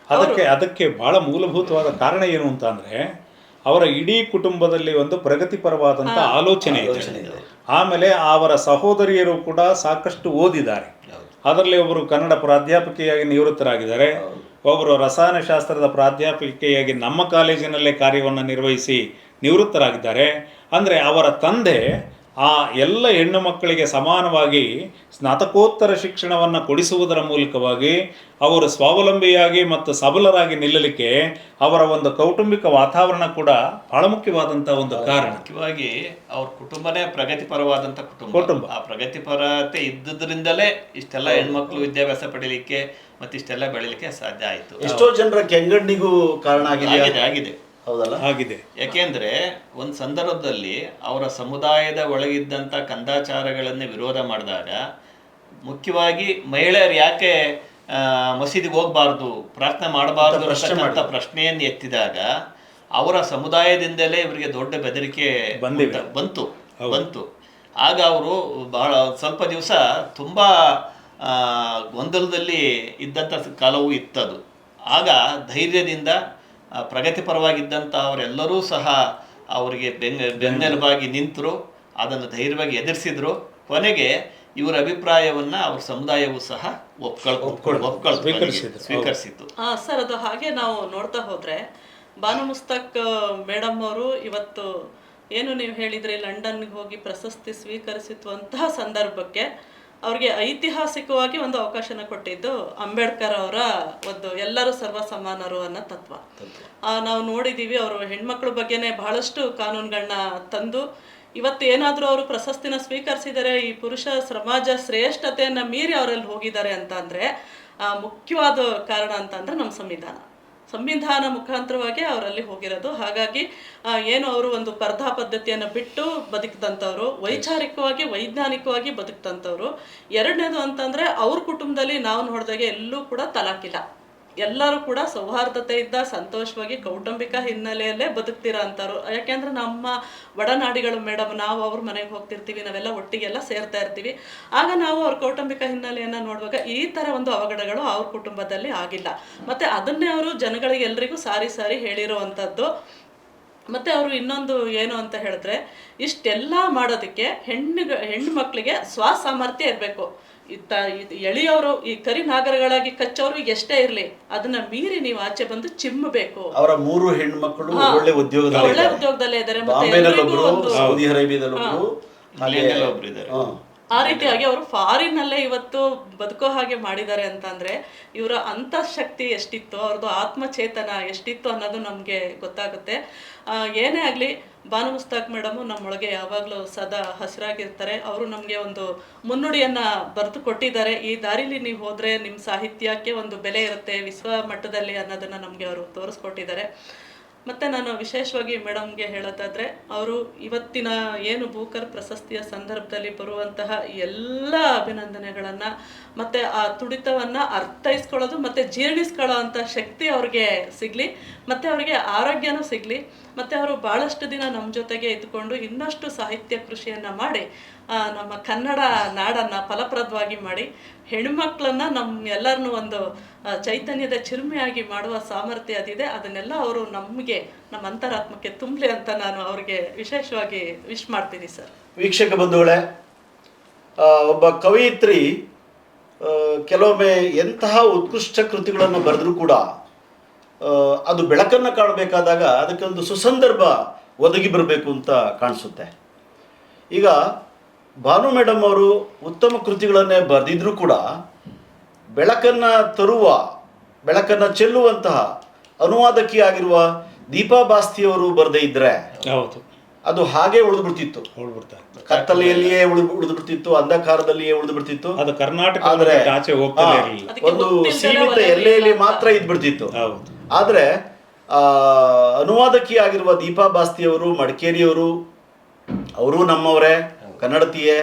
ಅದಕ್ಕೆ ಬಹಳ ಮೂಲಭೂತವಾದ ಕಾರಣ ಏನು ಅಂತ ಅಂದರೆ, ಅವರ ಇಡೀ ಕುಟುಂಬದಲ್ಲಿ ಒಂದು ಪ್ರಗತಿಪರವಾದಂಥ ಆಲೋಚನೆ ಇದೆ. ಆಮೇಲೆ ಅವರ ಸಹೋದರಿಯರು ಕೂಡ ಸಾಕಷ್ಟು ಓದಿದ್ದಾರೆ. ಅದರಲ್ಲಿ ಒಬ್ಬರು ಕನ್ನಡ ಪ್ರಾಧ್ಯಾಪಕಿಯಾಗಿ ನಿವೃತ್ತರಾಗಿದ್ದಾರೆ, ಒಬ್ಬರು ರಸಾಯನಶಾಸ್ತ್ರದ ಪ್ರಾಧ್ಯಾಪಕಿಯಾಗಿ ನಮ್ಮ ಕಾಲೇಜಿನಲ್ಲೇ ಕಾರ್ಯವನ್ನು ನಿರ್ವಹಿಸಿ ನಿವೃತ್ತರಾಗಿದ್ದಾರೆ. ಅಂದರೆ ಅವರ ತಂದೆ ಆ ಎಲ್ಲ ಹೆಣ್ಣು ಮಕ್ಕಳಿಗೆ ಸಮಾನವಾಗಿ ಸ್ನಾತಕೋತ್ತರ ಶಿಕ್ಷಣವನ್ನು ಕೊಡಿಸುವುದರ ಮೂಲಕವಾಗಿ ಅವರು ಸ್ವಾವಲಂಬಿಯಾಗಿ ಮತ್ತು ಸಬಲರಾಗಿ ನಿಲ್ಲಲಿಕ್ಕೆ ಅವರ ಒಂದು ಕೌಟುಂಬಿಕ ವಾತಾವರಣ ಕೂಡ ಬಹಳ ಮುಖ್ಯವಾದಂಥ ಒಂದು ಕಾರಣ. ಮುಖ್ಯವಾಗಿ ಅವ್ರ ಕುಟುಂಬನೇ ಪ್ರಗತಿಪರವಾದಂಥ ಕುಟುಂಬ. ಆ ಪ್ರಗತಿಪರತೆ ಇದ್ದುದರಿಂದಲೇ ಇಷ್ಟೆಲ್ಲ ಹೆಣ್ಮಕ್ಳು ವಿದ್ಯಾಭ್ಯಾಸ ಪಡೀಲಿಕ್ಕೆ ಮತ್ತು ಇಷ್ಟೆಲ್ಲ ಬೆಳೀಲಿಕ್ಕೆ ಸಾಧ್ಯ ಆಯಿತು. ಎಷ್ಟೋ ಜನರ ಕೆಂಗಣ್ಣಿಗೂ ಕಾರಣ ಆಗಿದೆ. ಹೌದಲ್ಲ? ಆಗಿದೆ. ಯಾಕೆಂದ್ರೆ ಒಂದು ಸಂದರ್ಭದಲ್ಲಿ ಅವರ ಸಮುದಾಯದ ಒಳಗಿದ್ದಂಥ ಕಂದಾಚಾರಗಳನ್ನೇ ವಿರೋಧ ಮಾಡಿದಾಗ, ಮುಖ್ಯವಾಗಿ ಮಹಿಳೆಯರು ಯಾಕೆ ಮಸೀದಿಗೆ ಹೋಗ್ಬಾರ್ದು, ಪ್ರಾರ್ಥನೆ ಮಾಡಬಾರ್ದು ಅಂತ ಪ್ರಶ್ನೆಯನ್ನು ಎತ್ತಿದಾಗ ಅವರ ಸಮುದಾಯದಿಂದಲೇ ಇವರಿಗೆ ದೊಡ್ಡ ಬೆದರಿಕೆ ಬಂತು. ಆಗ ಅವರು ಬಹಳ ಸ್ವಲ್ಪ ದಿವಸ ತುಂಬ ಗೊಂದಲದಲ್ಲಿ ಇದ್ದಂಥ ಕಾಲವೂ ಇತ್ತದು. ಆಗ ಧೈರ್ಯದಿಂದ ಪ್ರಗತಿಪರವಾಗಿದ್ದಂಥ ಅವರೆಲ್ಲರೂ ಸಹ ಅವರಿಗೆ ಬೆನ್ನೆಲುಬಾಗಿ ನಿಂತರು, ಅದನ್ನು ಧೈರ್ಯವಾಗಿ ಎದುರಿಸಿದ್ರು. ಕೊನೆಗೆ ಇವರ ಅಭಿಪ್ರಾಯವನ್ನು ಅವ್ರ ಸಮುದಾಯವೂ ಸಹ ಸ್ವೀಕರಿಸಿತು. ಸರ್, ಅದು ಹಾಗೆ ನಾವು ನೋಡ್ತಾ ಹೋದರೆ ಭಾನು ಮಸ್ತಾಕ್ ಮೇಡಮ್ ಅವರು ಇವತ್ತು ಏನು ನೀವು ಹೇಳಿದ್ರಿ, ಲಂಡನ್ಗೆ ಹೋಗಿ ಪ್ರಶಸ್ತಿ ಸ್ವೀಕರಿಸುವಂತಹ ಸಂದರ್ಭಕ್ಕೆ ಅವ್ರಿಗೆ ಐತಿಹಾಸಿಕವಾಗಿ ಒಂದು ಅವಕಾಶನ ಕೊಟ್ಟಿದ್ದು ಅಂಬೇಡ್ಕರ್ ಅವರ ಒಂದು ಎಲ್ಲರೂ ಸರ್ವ ಸಮಾನರು ಅನ್ನೋ ತತ್ವ. ನಾವು ನೋಡಿದ್ದೀವಿ, ಅವರು ಹೆಣ್ಮಕ್ಳ ಬಗ್ಗೆನೇ ಬಹಳಷ್ಟು ಕಾನೂನುಗಳನ್ನ ತಂದು ಇವತ್ತು ಏನಾದರೂ ಅವರು ಪ್ರಶಸ್ತಿನ ಸ್ವೀಕರಿಸಿದರೆ ಈ ಪುರುಷ ಸಮಾಜ ಶ್ರೇಷ್ಠತೆಯನ್ನು ಮೀರಿ ಅವರಲ್ಲಿ ಹೋಗಿದ್ದಾರೆ ಅಂತ ಅಂದರೆ ಮುಖ್ಯವಾದ ಕಾರಣ ಅಂತಂದರೆ ನಮ್ಮ ಸಂವಿಧಾನ ಮುಖಾಂತರವಾಗಿ ಅವರಲ್ಲಿ ಹೋಗಿರೋದು. ಹಾಗಾಗಿ ಏನು ಅವರು ಒಂದು ಸ್ಪರ್ಧಾ ಪದ್ಧತಿಯನ್ನು ಬಿಟ್ಟು ಬದುಕಿದಂಥವ್ರು, ವೈಚಾರಿಕವಾಗಿ ವೈಜ್ಞಾನಿಕವಾಗಿ ಬದುಕಿದಂಥವ್ರು. ಎರಡನೇದು ಅಂತಂದರೆ ಅವ್ರ ಕುಟುಂಬದಲ್ಲಿ ನಾವು ನೋಡಿದಾಗೆ ಎಲ್ಲೂ ಕೂಡ ತಲಾಕಿಲ್ಲ, ಎಲ್ಲರೂ ಕೂಡ ಸೌಹಾರ್ದತೆಯಿಂದ ಸಂತೋಷವಾಗಿ ಕೌಟುಂಬಿಕ ಹಿನ್ನೆಲೆಯಲ್ಲೇ ಬದುಕ್ತಿರೋ ಅಂಥವ್ರು. ಯಾಕೆಂದರೆ ನಮ್ಮ ಒಡನಾಡಿಗಳು ಮೇಡಮ್, ನಾವು ಅವ್ರ ಮನೆಗೆ ಹೋಗ್ತಿರ್ತೀವಿ, ನಾವೆಲ್ಲ ಒಟ್ಟಿಗೆಲ್ಲ ಸೇರ್ತಾ ಇರ್ತೀವಿ. ಆಗ ನಾವು ಅವ್ರ ಕೌಟುಂಬಿಕ ಹಿನ್ನೆಲೆಯನ್ನು ನೋಡುವಾಗ ಈ ಥರ ಒಂದು ಅವಘಡಗಳು ಅವ್ರ ಕುಟುಂಬದಲ್ಲಿ ಆಗಿಲ್ಲ. ಮತ್ತು ಅದನ್ನೇ ಅವರು ಜನಗಳಿಗೆ ಎಲ್ರಿಗೂ ಸಾರಿ ಹೇಳಿರುವಂಥದ್ದು. ಮತ್ತು ಅವರು ಇನ್ನೊಂದು ಏನು ಅಂತ ಹೇಳಿದ್ರೆ, ಇಷ್ಟೆಲ್ಲ ಮಾಡೋದಕ್ಕೆ ಹೆಣ್ಣು ಮಕ್ಕಳಿಗೆ ಸ್ವಸಾಮರ್ಥ್ಯ ಇರಬೇಕು. ಎಳೆಯವರು ಈ ಕರಿ ನಾಗರಗಳಾಗಿ ಕಚ್ಚೋರು ಎಷ್ಟೇ ಇರಲಿ, ಅದನ್ನ ಮೀರಿ ನೀವು ಆಚೆ ಬಂದು ಚಿಮ್ಮಬೇಕು. ಅವರ 3 ಹೆಣ್ಮಕ್ಳು ಒಳ್ಳೆ ಉದ್ಯೋಗದಲ್ಲೇ ಇದ್ದಾರೆ. ಇದ್ದಾರೆ. ಆ ರೀತಿಯಾಗಿ ಅವರು ಫಾರಿನಲ್ಲೇ ಇವತ್ತು ಬದುಕೋ ಹಾಗೆ ಮಾಡಿದ್ದಾರೆ ಅಂತಂದರೆ ಇವರ ಅಂತಃಶಕ್ತಿ ಎಷ್ಟಿತ್ತು, ಅವ್ರದ್ದು ಆತ್ಮಚೇತನ ಎಷ್ಟಿತ್ತು ಅನ್ನೋದು ನಮಗೆ ಗೊತ್ತಾಗುತ್ತೆ. ಏನೇ ಆಗಲಿ ಬಾನು ಮುಸ್ತಾಕ್ ಮೇಡಮು ನಮ್ಮೊಳಗೆ ಯಾವಾಗಲೂ ಸದಾ ಹಸಿರಾಗಿರ್ತಾರೆ. ಅವರು ನಮಗೆ ಒಂದು ಮುನ್ನುಡಿಯನ್ನು ಬರೆದು ಕೊಟ್ಟಿದ್ದಾರೆ. ಈ ದಾರಿಲಿ ನೀವು ಹೋದರೆ ನಿಮ್ಮ ಸಾಹಿತ್ಯಕ್ಕೆ ಒಂದು ಬೆಲೆ ಇರುತ್ತೆ ವಿಶ್ವ ಮಟ್ಟದಲ್ಲಿ ಅನ್ನೋದನ್ನು ನಮಗೆ ಅವರು ತೋರಿಸ್ಕೊಟ್ಟಿದ್ದಾರೆ. ಮತ್ತು ನಾನು ವಿಶೇಷವಾಗಿ ಮೇಡಮ್ಗೆ ಹೇಳೋದಾದರೆ, ಅವರು ಇವತ್ತಿನ ಏನು ಬೂಕರ್ ಪ್ರಶಸ್ತಿಯ ಸಂದರ್ಭದಲ್ಲಿ ಬರುವಂತಹ ಎಲ್ಲ ಅಭಿನಂದನೆಗಳನ್ನು ಮತ್ತು ಆ ತುಡಿತವನ್ನು ಅರ್ಥೈಸ್ಕೊಳ್ಳೋದು ಮತ್ತು ಜೀರ್ಣಿಸ್ಕೊಳ್ಳೋ ಅಂಥ ಶಕ್ತಿ ಅವ್ರಿಗೆ ಸಿಗಲಿ, ಮತ್ತು ಅವರಿಗೆ ಆರೋಗ್ಯನೂ ಸಿಗಲಿ, ಮತ್ತು ಅವರು ಭಾಳಷ್ಟು ದಿನ ನಮ್ಮ ಜೊತೆಗೆ ಇದ್ಕೊಂಡು ಇನ್ನಷ್ಟು ಸಾಹಿತ್ಯ ಕೃಷಿಯನ್ನು ಮಾಡಿ ನಮ್ಮ ಕನ್ನಡ ನಾಡನ್ನು ಫಲಪ್ರದವಾಗಿ ಮಾಡಿ ಹೆಣ್ಮಕ್ಳನ್ನು ನಮ್ಮ ಎಲ್ಲರನ್ನೂ ಒಂದು ಚೈತನ್ಯದ ಚಿರುಮೆಯಾಗಿ ಮಾಡುವ ಸಾಮರ್ಥ್ಯ ಅದಿದೆ. ಅದನ್ನೆಲ್ಲ ಅವರು ನಮಗೆ ನಮ್ಮ ಅಂತರಾತ್ಮಕ್ಕೆ ತುಂಬಲಿ ಅಂತ ನಾನು ಅವ್ರಿಗೆ ವಿಶೇಷವಾಗಿ ವಿಶ್ ಮಾಡ್ತೀನಿ ಸರ್. ವೀಕ್ಷಕ ಬಂಧುಗಳೇ, ಒಬ್ಬ ಕವಯಿತ್ರಿ ಕೆಲವೊಮ್ಮೆ ಎಂತಹ ಉತ್ಕೃಷ್ಟ ಕೃತಿಗಳನ್ನು ಬರೆದರೂ ಕೂಡ ಅದು ಬೆಳಕನ್ನು ಕಾಣಬೇಕಾದಾಗ ಅದಕ್ಕೆ ಒಂದು ಸುಸಂದರ್ಭ ಒದಗಿ ಬರಬೇಕು ಅಂತ ಕಾಣಿಸುತ್ತೆ. ಈಗ ಭಾನು ಮೇಡಮ್ ಅವರು ಉತ್ತಮ ಕೃತಿಗಳನ್ನೇ ಬರೆದಿದ್ರೂ ಕೂಡ ಬೆಳಕನ್ನು ತರುವ, ಬೆಳಕನ್ನು ಚೆಲ್ಲುವಂತಹ ಅನುವಾದಕಿಯಾಗಿರುವ ದೀಪಾ ಬಾಸ್ತಿಯವರು ಬರದೇ ಇದ್ದರೆ ಅದು ಹಾಗೆ ಉಳಿದುಬಿಡ್ತಿತ್ತು. ಕತ್ತಲೆಯಲ್ಲಿಯೇ ಉಳಿದುಬಿಡ್ತಿತ್ತು, ಅಂಧಕಾರದಲ್ಲಿಯೇ ಉಳಿದುಬಿಡ್ತಿತ್ತು. ಅದು ಕರ್ನಾಟಕ ಒಂದು ಸೀಮಿತ ಎಲ್ಲೆಯಲ್ಲಿ ಮಾತ್ರ ಇದ್ಬಿಡ್ತಿತ್ತು. ಆದರೆ ಅನುವಾದಕಿಯಾಗಿರುವ ದೀಪಾ ಬಾಸ್ತಿಯವರು, ಮಡಿಕೇರಿಯವರು, ಅವರು ನಮ್ಮವರೇ, ಕನ್ನಡತಿಯೇ.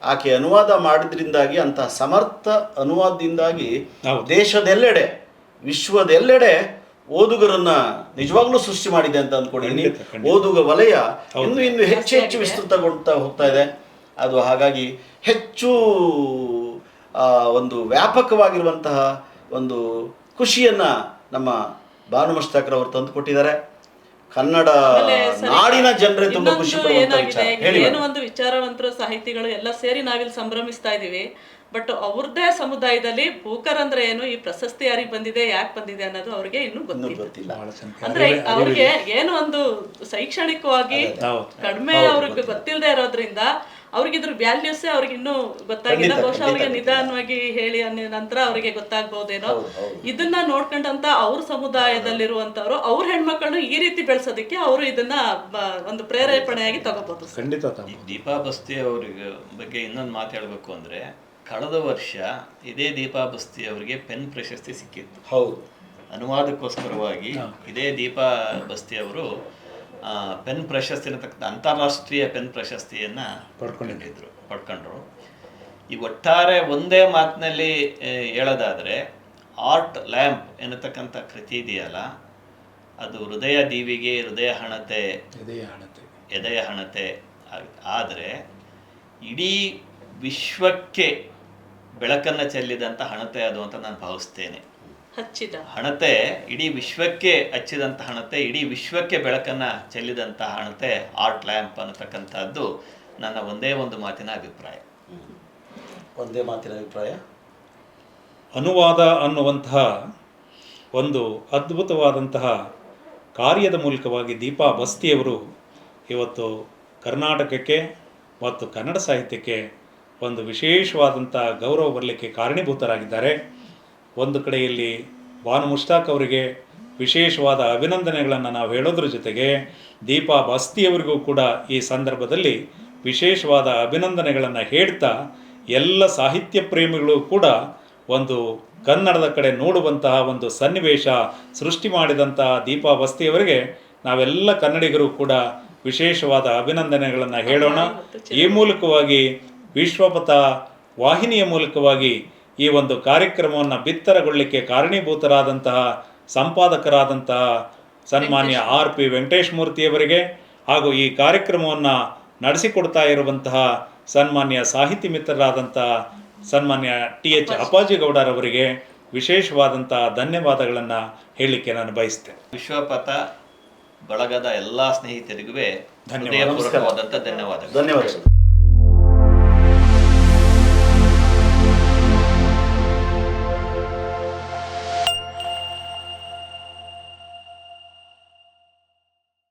ಆಕೆ ಅನುವಾದ ಮಾಡಿದ್ರಿಂದಾಗಿ, ಅಂತಹ ಸಮರ್ಥ ಅನುವಾದದಿಂದಾಗಿ ದೇಶದೆಲ್ಲೆಡೆ, ವಿಶ್ವದೆಲ್ಲೆಡೆ ಓದುಗರನ್ನ ನಿಜವಾಗ್ಲೂ ಸೃಷ್ಟಿ ಮಾಡಿದೆ ಅಂತ ಅಂದ್ಕೊಂಡಿದ್ದೀನಿ. ಓದುಗ ವಲಯ ಇನ್ನು ಹೆಚ್ಚು ಹೆಚ್ಚು ವಿಸ್ತೃತಗೊಳ್ತಾ ಹೋಗ್ತಾ ಇದೆ. ಅದು ಹಾಗಾಗಿ ಹೆಚ್ಚು ಒಂದು ವ್ಯಾಪಕವಾಗಿರುವಂತಹ ಒಂದು ಖುಷಿಯನ್ನ ನಮ್ಮ ಭಾನು ಮುಸ್ತಾಕ್ರವರು ತಂದು ಕೊಟ್ಟಿದ್ದಾರೆ. ಕನ್ನಡ ನಾಡಿನ ಜನರೇ ತುಂಬಾ ಖುಷಿ ಪಡುವಂತ ವಿಚಾರ. ಏನು ಒಂದು ವಿಚಾರವಂತರು ಸಾಹಿತಿಗಳು ಎಲ್ಲ ಸೇರಿ ನಾವಿಲ್ಲಿ ಸಂಭ್ರಮಿಸ್ತಾ ಇದೀವಿ. ಬಟ್ ಅವ್ರದ್ದೇ ಸಮುದಾಯದಲ್ಲಿ ಬೂಕರ್ ಅಂದ್ರೆ ಏನು, ಈ ಪ್ರಶಸ್ತಿ ಯಾರಿಗೆ ಬಂದಿದೆ, ಯಾಕೆ ಬಂದಿದೆ ಅನ್ನೋದು ಅವ್ರಿಗೆ ಇನ್ನೂ ಗೊತ್ತಿಲ್ಲ. ಅಂದ್ರೆ ಅವ್ರಿಗೆ ಏನು ಒಂದು ಶೈಕ್ಷಣಿಕವಾಗಿ ಕಡಿಮೆ ಅವ್ರಿಗೆ ಗೊತ್ತಿಲ್ಲದೆ ಇರೋದ್ರಿಂದ ಅವ್ರಿಗೆ ಇದ್ರ ವ್ಯಾಲ್ಯೂಸೇ ಅವ್ರಿಗೆ ಇನ್ನೂ ಗೊತ್ತಾಗಿಲ್ಲ. ಬಹುಶಃ ಅವ್ರಿಗೆ ನಿಧಾನವಾಗಿ ಹೇಳಿ ಅನ್ನೋ ನಂತರ ಅವ್ರಿಗೆ ಗೊತ್ತಾಗ್ಬಹುದೇನೋ. ಇದನ್ನ ನೋಡ್ಕೊಂಡಂತ ಅವ್ರ ಸಮುದಾಯದಲ್ಲಿರುವಂತವ್ರು ಅವ್ರ ಹೆಣ್ಮಕ್ಳನ್ನು ಈ ರೀತಿ ಬೆಳೆಸೋದಕ್ಕೆ ಅವರು ಇದನ್ನ ಒಂದು ಪ್ರೇರೇಪಣೆಯಾಗಿ ತಗೋಬಹುದು. ಖಂಡಿತ. ದೀಪಾ ಬಸ್ತಿ ಅವ್ರಿಗೆ ಬಗ್ಗೆ ಇನ್ನೊಂದು ಮಾತಾಡ್ಬೇಕು ಅಂದ್ರೆ, ಕಳೆದ ವರ್ಷ ಇದೇ ದೀಪಾ ಬಸ್ತಿ ಅವರಿಗೆ ಪೆನ್ ಪ್ರಶಸ್ತಿ ಸಿಕ್ಕಿತ್ತು. ಹೌದು, ಅನುವಾದಕ್ಕೋಸ್ಕರವಾಗಿ ಇದೇ ದೀಪಾ ಬಸ್ತಿ ಅವರು ಪೆನ್ ಪ್ರಶಸ್ತಿ ಅನ್ನತಕ್ಕಂಥ ಅಂತಾರಾಷ್ಟ್ರೀಯ ಪೆನ್ ಪ್ರಶಸ್ತಿಯನ್ನ ಪಡ್ಕೊಂಡ್ರು. ಈ ಒಟ್ಟಾರೆ ಒಂದೇ ಮಾತಿನಲ್ಲಿ ಹೇಳೋದಾದ್ರೆ, ಆರ್ಟ್ ಲ್ಯಾಂಪ್ ಎನ್ನತಕ್ಕಂಥ ಕೃತಿ ಇದೆಯಲ್ಲ, ಅದು ಹೃದಯ ದೀವಿಗೆ ಹೃದಯ ಹಣತೆ ಆದರೆ ಇಡೀ ವಿಶ್ವಕ್ಕೆ ಬೆಳಕನ್ನು ಚೆಲ್ಲಿದಂಥ ಹಣತೆ ಅದು ಅಂತ ನಾನು ಭಾವಿಸ್ತೇನೆ. ಹಣತೆ ಇಡೀ ವಿಶ್ವಕ್ಕೆ ಹಚ್ಚಿದಂಥ ಹಣತೆ, ಇಡೀ ವಿಶ್ವಕ್ಕೆ ಬೆಳಕನ್ನು ಚೆಲ್ಲಿದಂಥ ಹಣತೆ ಆರ್ಟ್ ಲ್ಯಾಂಪ್ ಅನ್ನತಕ್ಕಂಥದ್ದು ನನ್ನ ಒಂದೇ ಒಂದು ಮಾತಿನ ಅಭಿಪ್ರಾಯ. ಅನುವಾದ ಅನ್ನುವಂತಹ ಒಂದು ಅದ್ಭುತವಾದಂತಹ ಕಾರ್ಯದ ಮೂಲಕವಾಗಿ ದೀಪಾ ಬಸ್ತಿಯವರು ಇವತ್ತು ಕರ್ನಾಟಕಕ್ಕೆ ಮತ್ತು ಕನ್ನಡ ಸಾಹಿತ್ಯಕ್ಕೆ ಒಂದು ವಿಶೇಷವಾದಂಥ ಗೌರವ ಬರಲಿಕ್ಕೆ ಕಾರಣೀಭೂತರಾಗಿದ್ದಾರೆ. ಒಂದು ಕಡೆಯಲ್ಲಿ ಭಾನು ಮುಸ್ತಾಕ್ ಅವರಿಗೆ ವಿಶೇಷವಾದ ಅಭಿನಂದನೆಗಳನ್ನು ನಾವು ಹೇಳೋದ್ರ ಜೊತೆಗೆ ದೀಪಾ ಬಸ್ತಿಯವರಿಗೂ ಕೂಡ ಈ ಸಂದರ್ಭದಲ್ಲಿ ವಿಶೇಷವಾದ ಅಭಿನಂದನೆಗಳನ್ನು ಹೇಳ್ತಾ, ಎಲ್ಲ ಸಾಹಿತ್ಯ ಪ್ರೇಮಿಗಳು ಕೂಡ ಒಂದು ಕನ್ನಡದ ಕಡೆ ನೋಡುವಂತಹ ಒಂದು ಸನ್ನಿವೇಶ ಸೃಷ್ಟಿ ಮಾಡಿದಂತಹ ದೀಪಾ ಬಸ್ತಿಯವರಿಗೆ ನಾವೆಲ್ಲ ಕನ್ನಡಿಗರು ಕೂಡ ವಿಶೇಷವಾದ ಅಭಿನಂದನೆಗಳನ್ನು ಹೇಳೋಣ. ಈ ಮೂಲಕವಾಗಿ ವಿಶ್ವಪಥ ವಾಹಿನಿಯ ಮೂಲಕವಾಗಿ ಈ ಒಂದು ಕಾರ್ಯಕ್ರಮವನ್ನು ಬಿತ್ತರಗೊಳ್ಳಲಿಕ್ಕೆ ಕಾರಣೀಭೂತರಾದಂತಹ ಸಂಪಾದಕರಾದಂತಹ ಸನ್ಮಾನ್ಯ RP ವೆಂಕಟೇಶ್ ಮೂರ್ತಿಯವರಿಗೆ ಹಾಗೂ ಈ ಕಾರ್ಯಕ್ರಮವನ್ನು ನಡೆಸಿಕೊಡ್ತಾ ಇರುವಂತಹ ಸನ್ಮಾನ್ಯ ಸಾಹಿತಿ ಮಿತ್ರರಾದಂತಹ ಸನ್ಮಾನ್ಯ TH ಅಪ್ಪಾಜಿಗೌಡರವರಿಗೆ ವಿಶೇಷವಾದಂತಹ ಧನ್ಯವಾದಗಳನ್ನು ಹೇಳಲಿಕ್ಕೆ ನಾನು ಬಯಸ್ತೇನೆ. ವಿಶ್ವಪಥ ಬಳಗದ ಎಲ್ಲ ಸ್ನೇಹಿತರಿಗೂ ಹೃದಯಪೂರ್ವಕವಾದಂಥ ಧನ್ಯವಾದಗಳು.